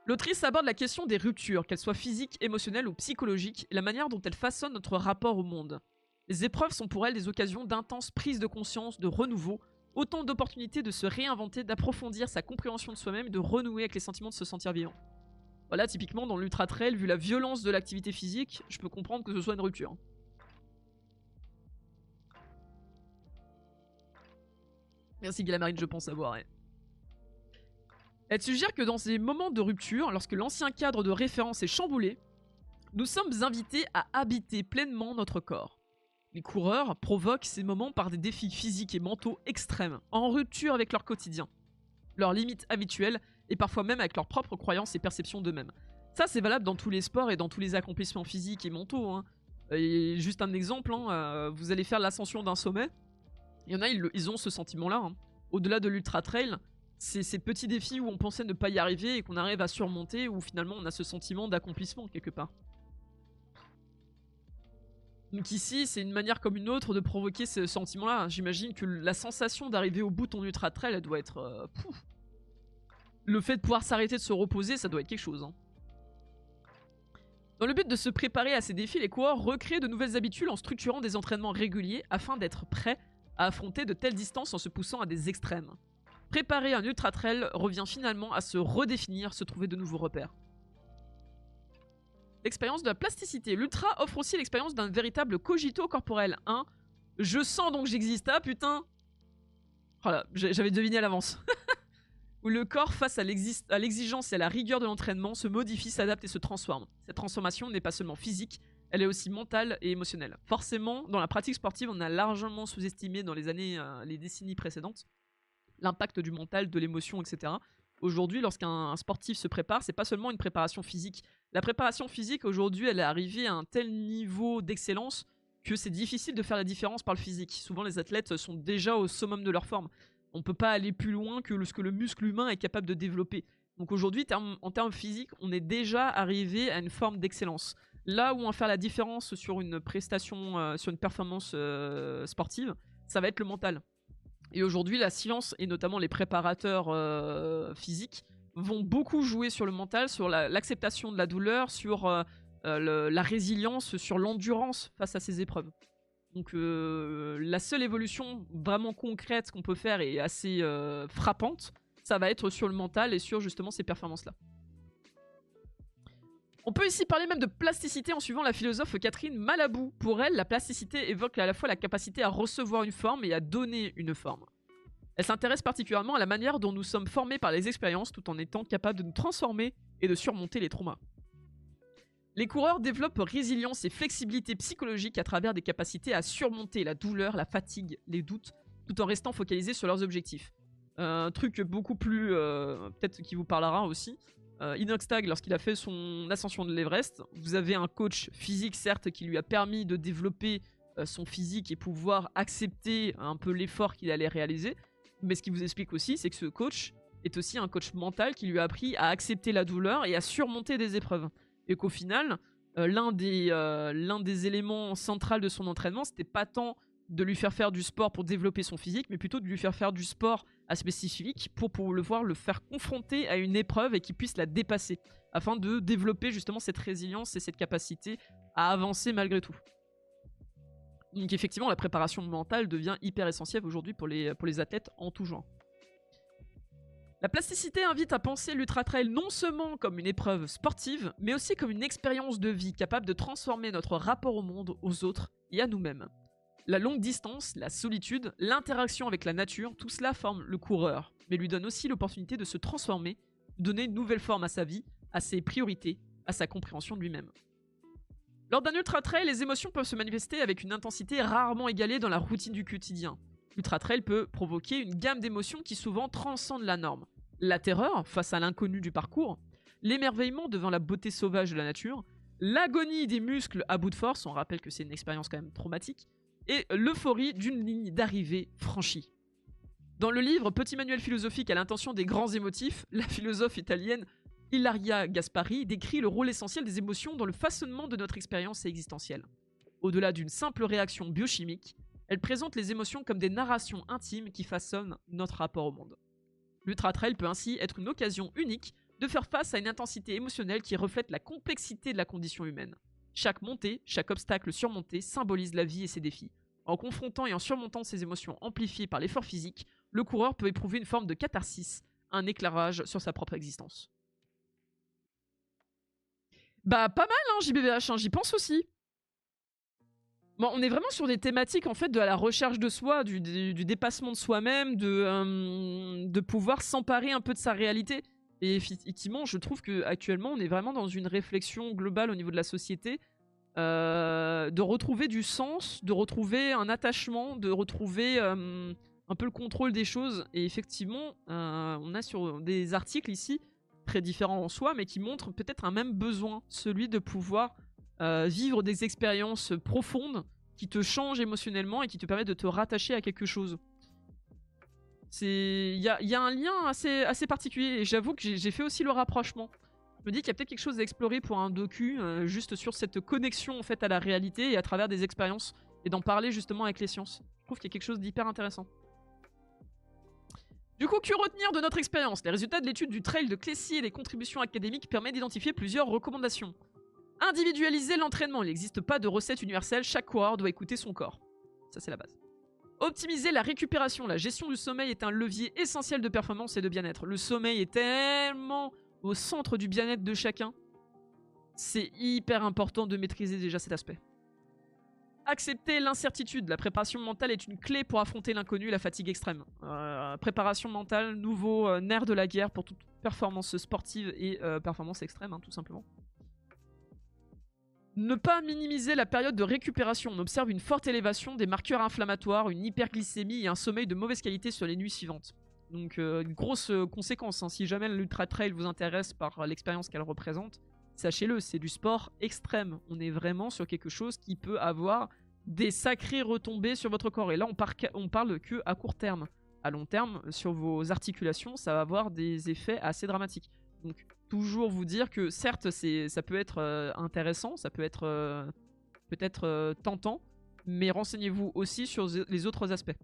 L'autrice aborde la question des ruptures, qu'elles soient physiques, émotionnelles ou psychologiques, et la manière dont elles façonnent notre rapport au monde. Les épreuves sont pour elle des occasions d'intenses prises de conscience, de renouveau, autant d'opportunités de se réinventer, d'approfondir sa compréhension de soi-même et de renouer avec les sentiments de se sentir vivant. Voilà, typiquement dans l'ultra trail, vu la violence de l'activité physique, je peux comprendre que ce soit une rupture. Merci Guilamarine, je pense savoir. Ouais. Elle suggère que dans ces moments de rupture, lorsque l'ancien cadre de référence est chamboulé, nous sommes invités à habiter pleinement notre corps. Les coureurs provoquent ces moments par des défis physiques et mentaux extrêmes, en rupture avec leur quotidien, leurs limites habituelles et parfois même avec leurs propres croyances et perceptions d'eux-mêmes. Ça, c'est valable dans tous les sports et dans tous les accomplissements physiques et mentaux. Hein. Et juste un exemple, hein, vous allez faire l'ascension d'un sommet, il y en a, ils ont ce sentiment-là. Hein. Au-delà de l'ultra-trail, c'est ces petits défis où on pensait ne pas y arriver et qu'on arrive à surmonter, où finalement on a ce sentiment d'accomplissement quelque part. Donc ici, c'est une manière comme une autre de provoquer ce sentiment-là. J'imagine que la sensation d'arriver au bout de ton ultra-trail, elle doit être... Le fait de pouvoir s'arrêter, de se reposer, ça doit être quelque chose. Hein. Dans le but de se préparer à ces défis, les coureurs recréent de nouvelles habitudes en structurant des entraînements réguliers afin d'être prêts à affronter de telles distances en se poussant à des extrêmes. Préparer un ultra-trail revient finalement à se redéfinir, se trouver de nouveaux repères. L'expérience de la plasticité. L'ultra offre aussi l'expérience d'un véritable cogito corporel. Hein, je sens donc j'existe. Ah putain. Voilà, j'avais deviné à l'avance. Où le corps, face à l'exigence et à la rigueur de l'entraînement, se modifie, s'adapte et se transforme. Cette transformation n'est pas seulement physique, elle est aussi mentale et émotionnelle. Forcément, dans la pratique sportive, on a largement sous-estimé dans les décennies précédentes l'impact du mental, de l'émotion, etc. Aujourd'hui, lorsqu'un sportif se prépare, c'est pas seulement une préparation physique. La préparation physique, aujourd'hui, elle est arrivée à un tel niveau d'excellence que c'est difficile de faire la différence par le physique. Souvent, les athlètes sont déjà au summum de leur forme. On peut pas aller plus loin que ce que le muscle humain est capable de développer. Donc aujourd'hui, en termes physiques, on est déjà arrivé à une forme d'excellence. Là où on va faire la différence sur une prestation, sur une performance sportive, ça va être le mental. Et aujourd'hui, la science, et notamment les préparateurs physiques, vont beaucoup jouer sur le mental, sur l'acceptation de la douleur, sur la résilience, sur l'endurance face à ces épreuves. Donc la seule évolution vraiment concrète qu'on peut faire et assez frappante, ça va être sur le mental et sur justement ces performances-là. On peut ici parler même de plasticité en suivant la philosophe Catherine Malabou. Pour elle, la plasticité évoque à la fois la capacité à recevoir une forme et à donner une forme. Elle s'intéresse particulièrement à la manière dont nous sommes formés par les expériences tout en étant capables de nous transformer et de surmonter les traumas. Les coureurs développent résilience et flexibilité psychologique à travers des capacités à surmonter la douleur, la fatigue, les doutes, tout en restant focalisés sur leurs objectifs. Un truc beaucoup plus, peut-être qui vous parlera aussi, Inoxtag, lorsqu'il a fait son ascension de l'Everest, vous avez un coach physique certes qui lui a permis de développer son physique et pouvoir accepter un peu l'effort qu'il allait réaliser, mais ce qui vous explique aussi, c'est que ce coach est aussi un coach mental qui lui a appris à accepter la douleur et à surmonter des épreuves. Et qu'au final, l'un des éléments centraux de son entraînement, c'était pas tant de lui faire du sport pour développer son physique, mais plutôt de lui faire du sport à spécifique pour le faire confronter à une épreuve et qu'il puisse la dépasser, afin de développer justement cette résilience et cette capacité à avancer malgré tout. Donc effectivement, la préparation mentale devient hyper essentielle aujourd'hui pour les athlètes en tout genre. La plasticité invite à penser l'ultra trail non seulement comme une épreuve sportive, mais aussi comme une expérience de vie capable de transformer notre rapport au monde, aux autres et à nous-mêmes. La longue distance, la solitude, l'interaction avec la nature, tout cela forme le coureur, mais lui donne aussi l'opportunité de se transformer, donner une nouvelle forme à sa vie, à ses priorités, à sa compréhension de lui-même. Lors d'un ultra trail, les émotions peuvent se manifester avec une intensité rarement égalée dans la routine du quotidien. L'ultra trail peut provoquer une gamme d'émotions qui souvent transcendent la norme. La terreur face à l'inconnu du parcours, l'émerveillement devant la beauté sauvage de la nature, l'agonie des muscles à bout de force, on rappelle que c'est une expérience quand même traumatique, et l'euphorie d'une ligne d'arrivée franchie. Dans le livre Petit manuel philosophique à l'intention des grands émotifs, la philosophe italienne Ilaria Gaspari décrit le rôle essentiel des émotions dans le façonnement de notre expérience existentielle. Au-delà d'une simple réaction biochimique, elle présente les émotions comme des narrations intimes qui façonnent notre rapport au monde. L'ultra trail peut ainsi être une occasion unique de faire face à une intensité émotionnelle qui reflète la complexité de la condition humaine. Chaque montée, chaque obstacle surmonté symbolise la vie et ses défis. En confrontant et en surmontant ces émotions amplifiées par l'effort physique, le coureur peut éprouver une forme de catharsis, un éclairage sur sa propre existence. Bah pas mal hein, JBVH, hein, j'y pense aussi. Bon, on est vraiment sur des thématiques en fait de la recherche de soi, du dépassement de soi-même, de pouvoir s'emparer un peu de sa réalité. Et effectivement, je trouve qu'actuellement, on est vraiment dans une réflexion globale au niveau de la société, de retrouver du sens, de retrouver un attachement, de retrouver un peu le contrôle des choses. Et effectivement, on a sur des articles ici, très différents en soi, mais qui montrent peut-être un même besoin, celui de pouvoir vivre des expériences profondes qui te changent émotionnellement et qui te permettent de te rattacher à quelque chose. Il y a un lien assez particulier et j'avoue que j'ai fait aussi le rapprochement. Je me dis qu'il y a peut-être quelque chose à explorer pour un docu juste sur cette connexion en fait à la réalité et à travers des expériences et d'en parler justement avec les sciences. Je trouve qu'il y a quelque chose d'hyper intéressant. Du coup, que retenir de notre expérience? Les résultats de l'étude du trail de Clécy et les contributions académiques permettent d'identifier plusieurs recommandations. Individualiser l'entraînement. Il n'existe pas de recette universelle, chaque coureur doit écouter son corps. Ça, c'est la base. Optimiser la récupération. La gestion du sommeil est un levier essentiel de performance et de bien-être. Le sommeil est tellement au centre du bien-être de chacun. C'est hyper important de maîtriser déjà cet aspect. Accepter l'incertitude. La préparation mentale est une clé pour affronter l'inconnu et la fatigue extrême. Préparation mentale, nouveau nerf de la guerre pour toute performance sportive et performance extrême, hein, tout simplement. Ne pas minimiser la période de récupération. On observe une forte élévation des marqueurs inflammatoires, une hyperglycémie et un sommeil de mauvaise qualité sur les nuits suivantes. Donc une grosse conséquence, hein. Si jamais l'ultra trail vous intéresse par l'expérience qu'elle représente, sachez-le, c'est du sport extrême. On est vraiment sur quelque chose qui peut avoir des sacrées retombées sur votre corps. Et là, on parle que à court terme. À long terme, sur vos articulations, ça va avoir des effets assez dramatiques. Donc, toujours vous dire que certes, ça peut être intéressant, ça peut être peut-être tentant, mais renseignez-vous aussi sur les autres aspects.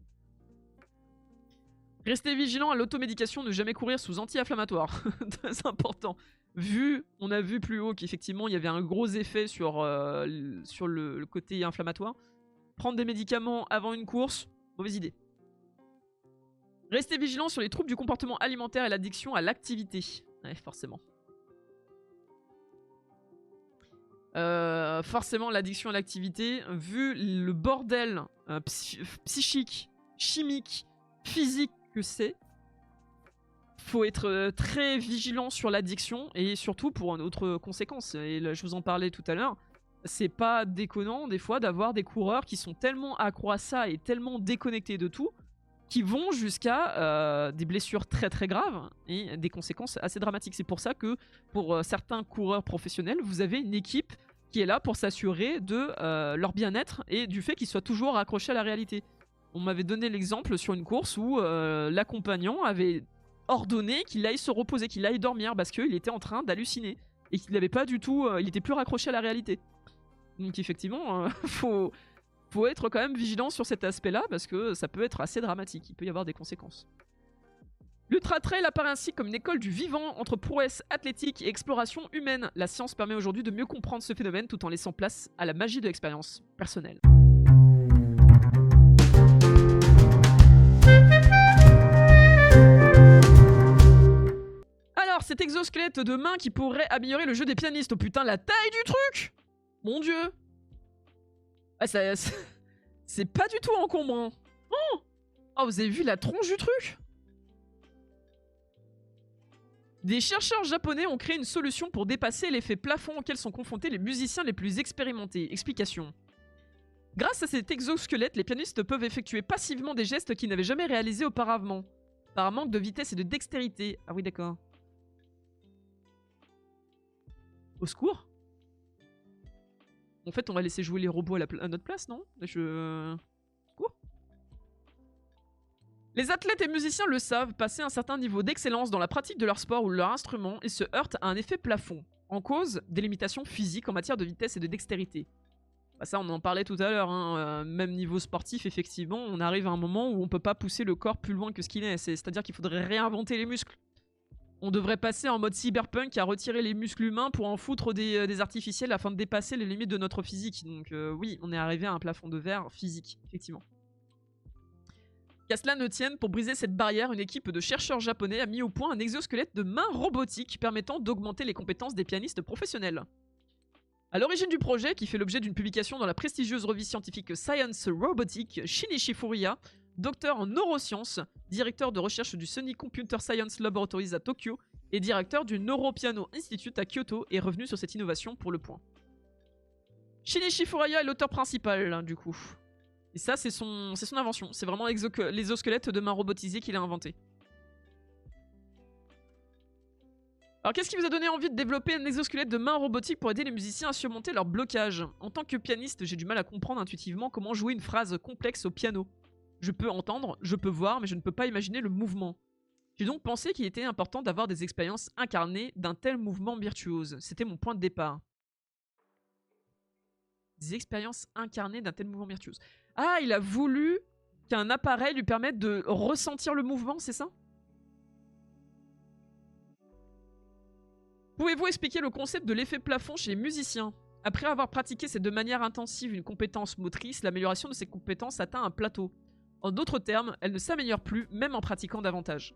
Restez vigilant à l'automédication, ne jamais courir sous anti-inflammatoire. Très important. On a vu plus haut qu'effectivement, il y avait un gros effet sur le côté inflammatoire. Prendre des médicaments avant une course, mauvaise idée. Restez vigilant sur les troubles du comportement alimentaire et l'addiction à l'activité. Ouais, forcément. Forcément, l'addiction à l'activité, vu le bordel psychique, chimique, physique que c'est, faut être très vigilant sur l'addiction et surtout pour une autre conséquence. Et là, je vous en parlais tout à l'heure, c'est pas déconnant des fois d'avoir des coureurs qui sont tellement accros à ça et tellement déconnectés de tout qui vont jusqu'à des blessures très très graves et des conséquences assez dramatiques. C'est pour ça que pour certains coureurs professionnels, vous avez une équipe qui est là pour s'assurer de leur bien-être et du fait qu'ils soient toujours accrochés à la réalité. On m'avait donné l'exemple sur une course où l'accompagnant avait ordonné qu'il aille se reposer, qu'il aille dormir parce qu'il était en train d'halluciner et qu'il n'avait pas du tout, il était plus raccroché à la réalité. Donc effectivement, faut faut être quand même vigilant sur cet aspect-là parce que ça peut être assez dramatique. Il peut y avoir des conséquences. L'Ultra Trail apparaît ainsi comme une école du vivant entre prouesse athlétique et exploration humaine. La science permet aujourd'hui de mieux comprendre ce phénomène tout en laissant place à la magie de l'expérience personnelle. Alors, cet exosquelette de main qui pourrait améliorer le jeu des pianistes. Oh putain, la taille du truc! Mon dieu! Ah, c'est pas du tout encombrant. Oh, vous avez vu la tronche du truc? Des chercheurs japonais ont créé une solution pour dépasser l'effet plafond auquel sont confrontés les musiciens les plus expérimentés. Explication. Grâce à cet exosquelette, les pianistes peuvent effectuer passivement des gestes qu'ils n'avaient jamais réalisés auparavant, par un manque de vitesse et de dextérité. Ah oui, d'accord. Au secours? En fait, on va laisser jouer les robots à notre place, non? Secours? Les athlètes et musiciens le savent, passer un certain niveau d'excellence dans la pratique de leur sport ou de leur instrument, ils se heurtent à un effet plafond. En cause, des limitations physiques en matière de vitesse et de dextérité. Bah ça, on en parlait tout à l'heure, hein. Même niveau sportif, effectivement, on arrive à un moment où on peut pas pousser le corps plus loin que ce qu'il est. C'est-à-dire qu'il faudrait réinventer les muscles. On devrait passer en mode cyberpunk à retirer les muscles humains pour en foutre des artificiels afin de dépasser les limites de notre physique. Donc oui, on est arrivé à un plafond de verre physique, effectivement. Qu'à cela ne tienne, pour briser cette barrière, une équipe de chercheurs japonais a mis au point un exosquelette de main robotique permettant d'augmenter les compétences des pianistes professionnels. À l'origine du projet, qui fait l'objet d'une publication dans la prestigieuse revue scientifique Science Robotics, Shinichi Furuya, docteur en neurosciences, directeur de recherche du Sony Computer Science Laboratories à Tokyo et directeur du Neuropiano Institute à Kyoto, est revenu sur cette innovation pour Le Point. Shinichi Furuya est l'auteur principal, du coup. Et ça, c'est son invention. C'est vraiment l'exosquelette de main robotisée qu'il a inventé. Alors, qu'est-ce qui vous a donné envie de développer un exosquelette de main robotique pour aider les musiciens à surmonter leur blocage? En tant que pianiste, j'ai du mal à comprendre intuitivement comment jouer une phrase complexe au piano. Je peux entendre, je peux voir, mais je ne peux pas imaginer le mouvement. J'ai donc pensé qu'il était important d'avoir des expériences incarnées d'un tel mouvement virtuose. C'était mon point de départ. Des expériences incarnées d'un tel mouvement virtuose. Ah, il a voulu qu'un appareil lui permette de ressentir le mouvement, c'est ça? Pouvez-vous expliquer le concept de l'effet plafond chez les musiciens? Après avoir pratiqué de manière intensive une compétence motrice, l'amélioration de ces compétences atteint un plateau. En d'autres termes, elle ne s'améliore plus, même en pratiquant davantage.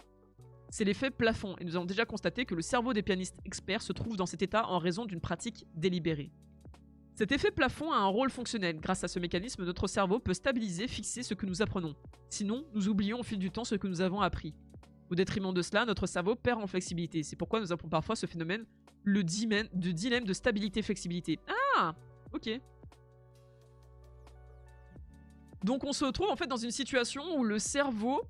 C'est l'effet plafond, et nous avons déjà constaté que le cerveau des pianistes experts se trouve dans cet état en raison d'une pratique délibérée. Cet effet plafond a un rôle fonctionnel. Grâce à ce mécanisme, notre cerveau peut stabiliser, fixer ce que nous apprenons. Sinon, nous oublions au fil du temps ce que nous avons appris. Au détriment de cela, notre cerveau perd en flexibilité. C'est pourquoi nous appelons parfois ce phénomène le dilemme de stabilité-flexibilité. Ah, ok. Donc on se retrouve en fait dans une situation où le cerveau,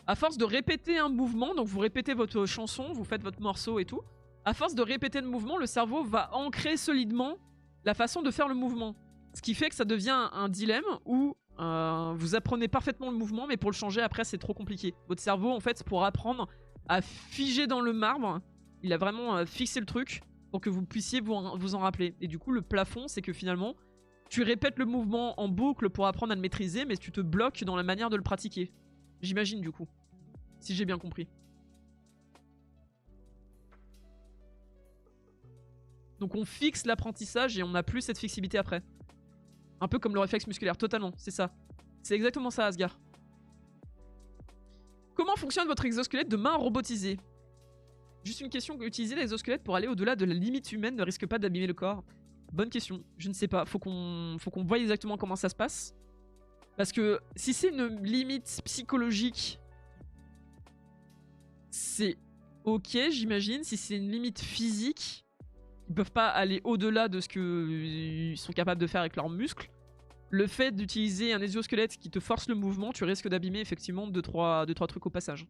à force de répéter un mouvement, donc vous répétez votre chanson, vous faites votre morceau et tout, à force de répéter le mouvement, le cerveau va ancrer solidement la façon de faire le mouvement. Ce qui fait que ça devient un dilemme où vous apprenez parfaitement le mouvement, mais pour le changer après c'est trop compliqué. Votre cerveau en fait, pour apprendre à figer dans le marbre, il a vraiment fixé le truc pour que vous puissiez vous en rappeler. Et du coup le plafond, c'est que finalement, tu répètes le mouvement en boucle pour apprendre à le maîtriser, mais tu te bloques dans la manière de le pratiquer. J'imagine du coup, si j'ai bien compris. Donc on fixe l'apprentissage et on n'a plus cette flexibilité après. Un peu comme le réflexe musculaire, totalement, c'est ça. C'est exactement ça, Asgard. Comment fonctionne votre exosquelette de main robotisée? Juste une question, utiliser l'exosquelette pour aller au-delà de la limite humaine ne risque pas d'abîmer le corps? Bonne question, je ne sais pas, faut qu'on voie exactement comment ça se passe. Parce que si c'est une limite psychologique, c'est ok, j'imagine. Si c'est une limite physique, ils peuvent pas aller au-delà de ce qu'ils sont capables de faire avec leurs muscles. Le fait d'utiliser un exosquelette qui te force le mouvement, tu risques d'abîmer effectivement 2-3 trucs au passage.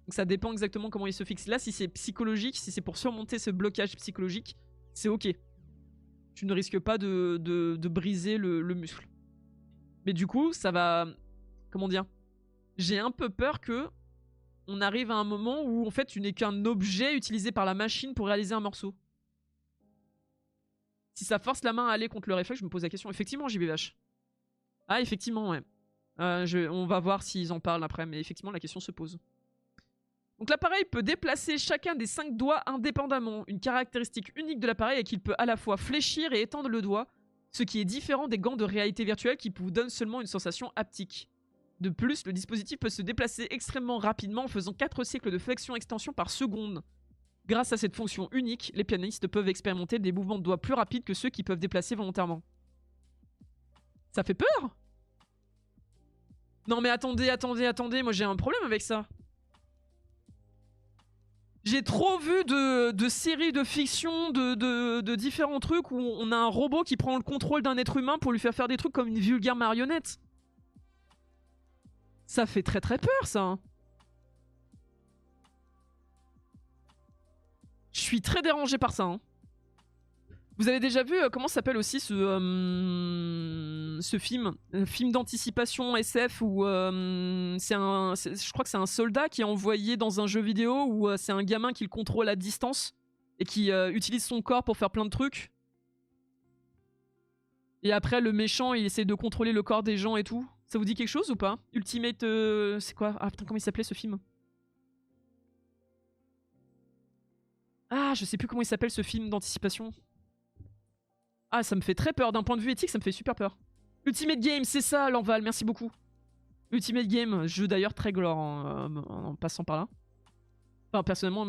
Donc ça dépend exactement comment il se fixe. Là, si c'est psychologique, si c'est pour surmonter ce blocage psychologique, c'est ok. Tu ne risques pas de briser le muscle. Mais du coup, ça va... Comment dire? J'ai un peu peur que on arrive à un moment où en fait tu n'es qu'un objet utilisé par la machine pour réaliser un morceau. Si ça force la main à aller contre le réflexe, je me pose la question. Effectivement, JBVH. Ah, effectivement, ouais. On va voir s'ils en parlent après, mais effectivement, la question se pose. Donc l'appareil peut déplacer chacun des 5 doigts indépendamment. Une caractéristique unique de l'appareil est qu'il peut à la fois fléchir et étendre le doigt, ce qui est différent des gants de réalité virtuelle qui vous donnent seulement une sensation haptique. De plus, le dispositif peut se déplacer extrêmement rapidement en faisant 4 cycles de flexion-extension par seconde. Grâce à cette fonction unique, les pianistes peuvent expérimenter des mouvements de doigts plus rapides que ceux qui peuvent déplacer volontairement. Ça fait peur? Non mais attendez, moi j'ai un problème avec ça. J'ai trop vu de séries de fiction, de différents trucs où on a un robot qui prend le contrôle d'un être humain pour lui faire des trucs comme une vulgaire marionnette. Ça fait très très peur, ça. Hein. Je suis très dérangé par ça. Hein. Vous avez déjà vu comment s'appelle aussi ce film, un film d'anticipation SF où je crois que c'est un soldat qui est envoyé dans un jeu vidéo où c'est un gamin qui le contrôle à distance et qui utilise son corps pour faire plein de trucs. Et après le méchant il essaie de contrôler le corps des gens et tout. Ça vous dit quelque chose ou pas? Ultimate... c'est quoi? Ah putain, comment il s'appelait ce film? Ah, je sais plus comment il s'appelle ce film d'anticipation. Ah, ça me fait très peur. D'un point de vue éthique, ça me fait super peur. Ultimate Game, c'est ça, Lanval, merci beaucoup. Ultimate Game, jeu d'ailleurs très gore en passant par là. Enfin, personnellement,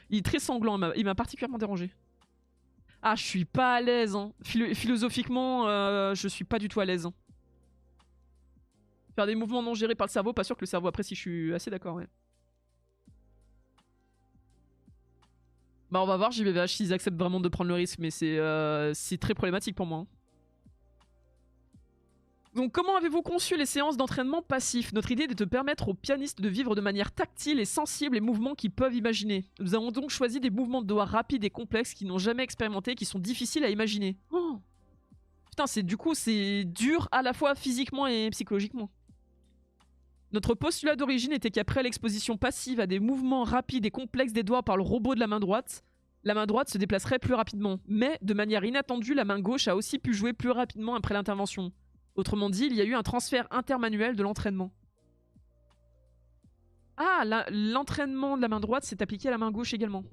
il est très sanglant, il m'a particulièrement dérangé. Ah, je suis pas à l'aise. Hein. Philosophiquement, je suis pas du tout à l'aise. Hein. Faire des mouvements non gérés par le cerveau, pas sûr que le cerveau apprécie, je suis assez d'accord, ouais. Bah on va voir JBVH s'ils acceptent vraiment de prendre le risque, mais c'est très problématique pour moi. Donc comment avez-vous conçu les séances d'entraînement passif? Notre idée est de te permettre aux pianistes de vivre de manière tactile et sensible les mouvements qu'ils peuvent imaginer. Nous avons donc choisi des mouvements de doigts rapides et complexes qu'ils n'ont jamais expérimentés et qui sont difficiles à imaginer. Oh putain, du coup c'est dur à la fois physiquement et psychologiquement. Notre postulat d'origine était qu'après l'exposition passive à des mouvements rapides et complexes des doigts par le robot de la main droite se déplacerait plus rapidement. Mais, de manière inattendue, la main gauche a aussi pu jouer plus rapidement après l'intervention. Autrement dit, il y a eu un transfert intermanuel de l'entraînement. Ah, l'entraînement de la main droite s'est appliqué à la main gauche également.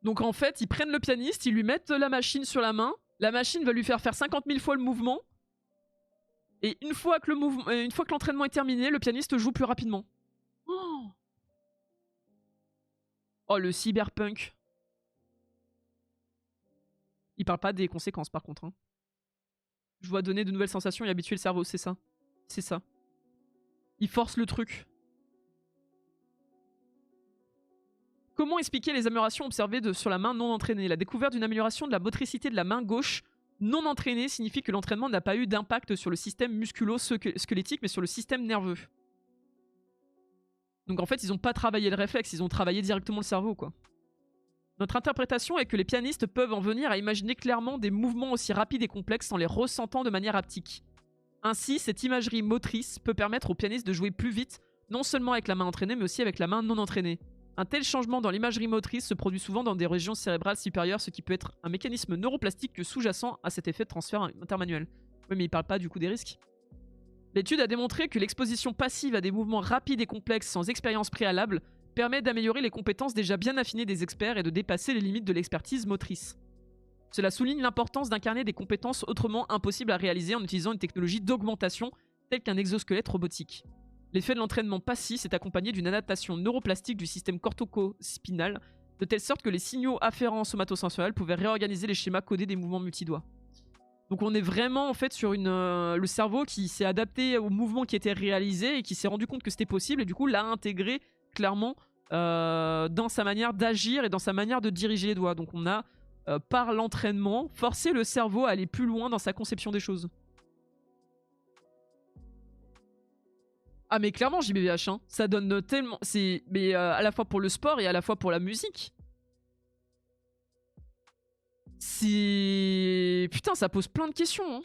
Donc en fait, ils prennent le pianiste, ils lui mettent la machine sur la main, la machine va lui faire 50 000 fois le mouvement, et une fois que l'entraînement est terminé, le pianiste joue plus rapidement. Oh, le cyberpunk. Il parle pas des conséquences par contre. Hein. Je dois donner de nouvelles sensations et habituer le cerveau, c'est ça. C'est ça. Il force le truc. Comment expliquer les améliorations observées sur la main non entraînée? La découverte d'une amélioration de la motricité de la main gauche non entraînée signifie que l'entraînement n'a pas eu d'impact sur le système musculo-squelettique, mais sur le système nerveux. Donc en fait, ils n'ont pas travaillé le réflexe, ils ont travaillé directement le cerveau, quoi. Notre interprétation est que les pianistes peuvent en venir à imaginer clairement des mouvements aussi rapides et complexes en les ressentant de manière haptique. Ainsi, cette imagerie motrice peut permettre aux pianistes de jouer plus vite, non seulement avec la main entraînée, mais aussi avec la main non entraînée. Un tel changement dans l'imagerie motrice se produit souvent dans des régions cérébrales supérieures, ce qui peut être un mécanisme neuroplastique sous-jacent à cet effet de transfert intermanuel. Oui, mais il parle pas du coup des risques. L'étude a démontré que l'exposition passive à des mouvements rapides et complexes sans expérience préalable permet d'améliorer les compétences déjà bien affinées des experts et de dépasser les limites de l'expertise motrice. Cela souligne l'importance d'incarner des compétences autrement impossibles à réaliser en utilisant une technologie d'augmentation telle qu'un exosquelette robotique. L'effet de l'entraînement passif est accompagné d'une adaptation neuroplastique du système cortico-spinal, de telle sorte que les signaux afférents somatosensoriels pouvaient réorganiser les schémas codés des mouvements multidoigts. Donc on est vraiment en fait sur le cerveau qui s'est adapté aux mouvements qui étaient réalisés et qui s'est rendu compte que c'était possible et du coup l'a intégré clairement dans sa manière d'agir et dans sa manière de diriger les doigts. Donc on a, par l'entraînement, forcé le cerveau à aller plus loin dans sa conception des choses. Ah mais clairement JBVH, hein, ça donne tellement... Mais à la fois pour le sport et à la fois pour la musique. C'est... Putain, ça pose plein de questions. Hein.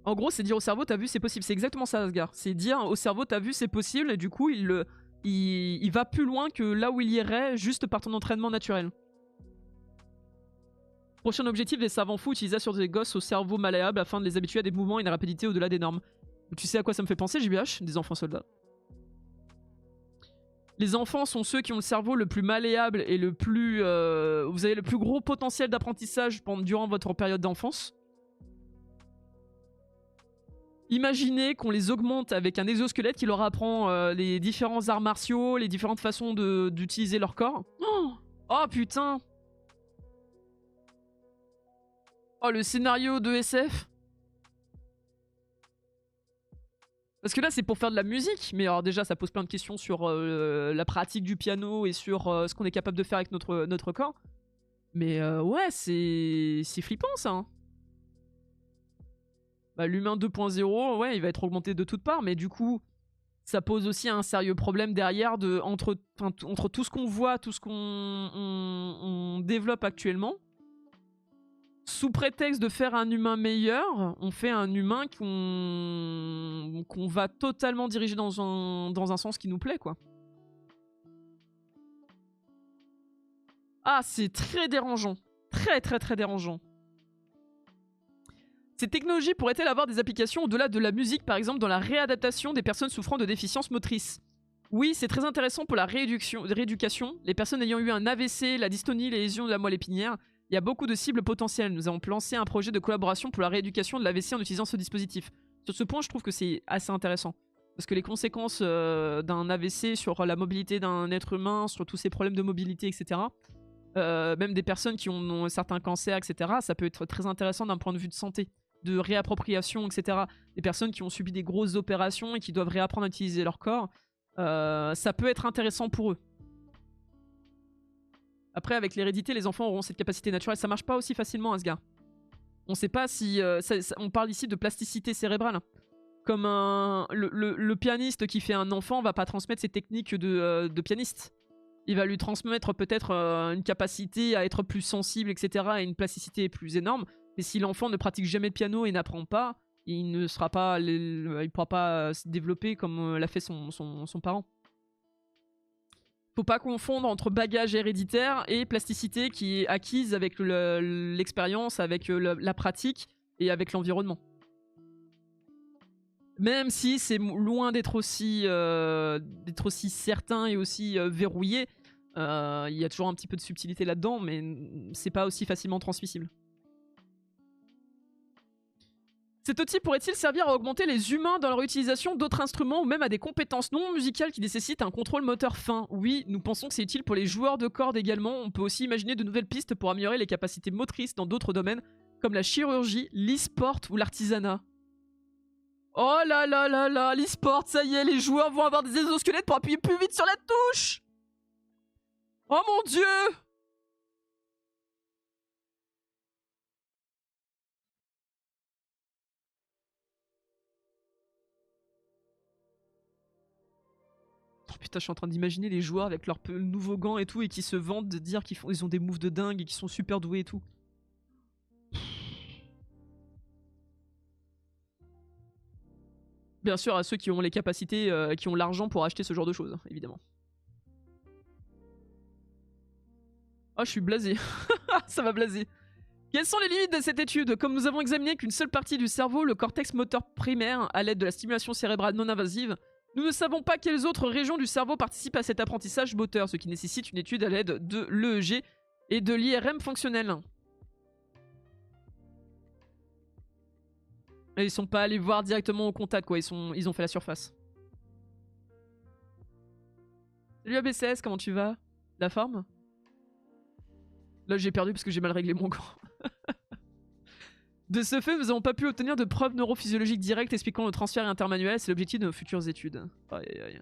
En gros, c'est dire au cerveau, t'as vu, c'est possible. C'est exactement ça, Asgard. C'est dire au cerveau, t'as vu, c'est possible. Et du coup, il il va plus loin que là où il irait juste par ton entraînement naturel. Prochain objectif des savants fous, utiliser sur des gosses au cerveau malléable afin de les habituer à des mouvements et une rapidité au-delà des normes. Tu sais à quoi ça me fait penser, JBH? Des enfants soldats. Les enfants sont ceux qui ont le cerveau le plus malléable et le plus... vous avez le plus gros potentiel d'apprentissage durant votre période d'enfance. Imaginez qu'on les augmente avec un exosquelette qui leur apprend les différents arts martiaux, les différentes façons d'utiliser leur corps. Oh putain! Oh, le scénario de SF. Parce que là, c'est pour faire de la musique. Mais alors déjà, ça pose plein de questions sur la pratique du piano et sur ce qu'on est capable de faire avec notre corps. Mais ouais, c'est flippant, ça. Hein. Bah, l'humain 2.0, ouais, il va être augmenté de toutes parts. Mais du coup, ça pose aussi un sérieux problème derrière entre tout ce qu'on voit, tout ce qu'on développe actuellement. Sous prétexte de faire un humain meilleur, on fait un humain qu'on va totalement diriger dans un sens qui nous plaît, quoi. Ah, c'est très dérangeant. Très, très, très dérangeant. Ces technologies pourraient-elles avoir des applications au-delà de la musique, par exemple dans la réadaptation des personnes souffrant de déficience motrice? Oui, c'est très intéressant pour la rééducation. Les personnes ayant eu un AVC, la dystonie, les lésions de la moelle épinière. Il y a beaucoup de cibles potentielles. Nous avons lancé un projet de collaboration pour la rééducation de l'AVC en utilisant ce dispositif. Sur ce point, je trouve que c'est assez intéressant. Parce que les conséquences d'un AVC sur la mobilité d'un être humain, sur tous ces problèmes de mobilité, etc., même des personnes qui ont certains cancers, etc., ça peut être très intéressant d'un point de vue de santé, de réappropriation, etc. Des personnes qui ont subi des grosses opérations et qui doivent réapprendre à utiliser leur corps, ça peut être intéressant pour eux. Après, avec l'hérédité, les enfants auront cette capacité naturelle. Ça marche pas aussi facilement, Asgard. On sait pas si... on parle ici de plasticité cérébrale. Comme le pianiste qui fait un enfant va pas transmettre ses techniques de pianiste. Il va lui transmettre peut-être une capacité à être plus sensible, etc. et une plasticité plus énorme. Mais si l'enfant ne pratique jamais de piano et n'apprend pas, il ne sera pas... il pourra pas se développer comme l'a fait son parent. Faut pas confondre entre bagage héréditaire et plasticité qui est acquise avec l'expérience, avec la pratique et avec l'environnement. Même si c'est loin d'être aussi certain et aussi verrouillé, il y a toujours un petit peu de subtilité là-dedans, mais c'est pas aussi facilement transmissible. Cet outil pourrait-il servir à augmenter les humains dans leur utilisation d'autres instruments ou même à des compétences non musicales qui nécessitent un contrôle moteur fin? Oui, nous pensons que c'est utile pour les joueurs de cordes également. On peut aussi imaginer de nouvelles pistes pour améliorer les capacités motrices dans d'autres domaines, comme la chirurgie, l'e-sport ou l'artisanat. Oh là là là là, l'e-sport, ça y est, les joueurs vont avoir des exosquelettes pour appuyer plus vite sur la touche! Oh mon dieu! Oh putain, je suis en train d'imaginer les joueurs avec leurs nouveaux gants et tout et qui se vantent de dire qu'ils ont des moves de dingue et qu'ils sont super doués et tout. Bien sûr, à ceux qui ont les capacités, qui ont l'argent pour acheter ce genre de choses, évidemment. Oh, je suis blasé. Ça m'a blasé. Quelles sont les limites de cette étude? Comme nous avons examiné qu'une seule partie du cerveau, le cortex moteur primaire, à l'aide de la stimulation cérébrale non invasive, nous ne savons pas quelles autres régions du cerveau participent à cet apprentissage moteur, ce qui nécessite une étude à l'aide de l'EEG et de l'IRM fonctionnel. Et ils sont pas allés voir directement au contact, quoi. Ils ont fait la surface. Salut ABCS, comment tu vas? La forme? Là, j'ai perdu parce que j'ai mal réglé mon gant. De ce fait, nous n'avons pas pu obtenir de preuves neurophysiologiques directes expliquant le transfert intermanuel. C'est l'objectif de nos futures études. Aïe, aïe.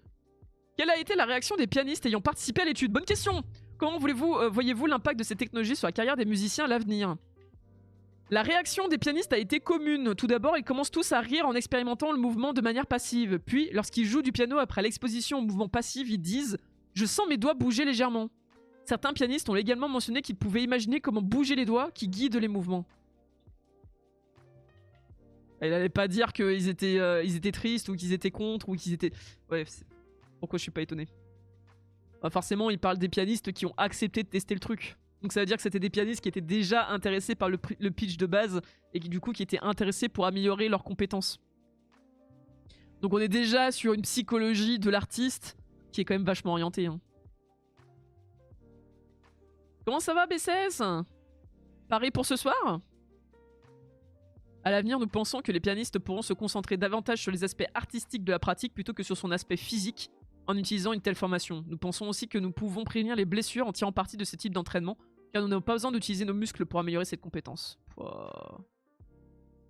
Quelle a été la réaction des pianistes ayant participé à l'étude? Bonne question! Comment voyez-vous l'impact de ces technologies sur la carrière des musiciens à l'avenir? La réaction des pianistes a été commune. Tout d'abord, ils commencent tous à rire en expérimentant le mouvement de manière passive. Puis, lorsqu'ils jouent du piano après l'exposition au mouvement passif, ils disent « Je sens mes doigts bouger légèrement ». Certains pianistes ont également mentionné qu'ils pouvaient imaginer comment bouger les doigts qui guident les mouvements. Il n'allait pas dire qu'ils étaient tristes ou qu'ils étaient contre ou qu'ils étaient... Ouais, pourquoi je suis pas étonné? Bah forcément, il parle des pianistes qui ont accepté de tester le truc. Donc ça veut dire que c'était des pianistes qui étaient déjà intéressés par le pitch de base et qui du coup qui étaient intéressés pour améliorer leurs compétences. Donc on est déjà sur une psychologie de l'artiste qui est quand même vachement orientée. Hein. Comment ça va B16 ? Pareil pour ce soir ? À l'avenir, nous pensons que les pianistes pourront se concentrer davantage sur les aspects artistiques de la pratique plutôt que sur son aspect physique en utilisant une telle formation. Nous pensons aussi que nous pouvons prévenir les blessures en tirant parti de ce type d'entraînement, car nous n'avons pas besoin d'utiliser nos muscles pour améliorer cette compétence. Pouah.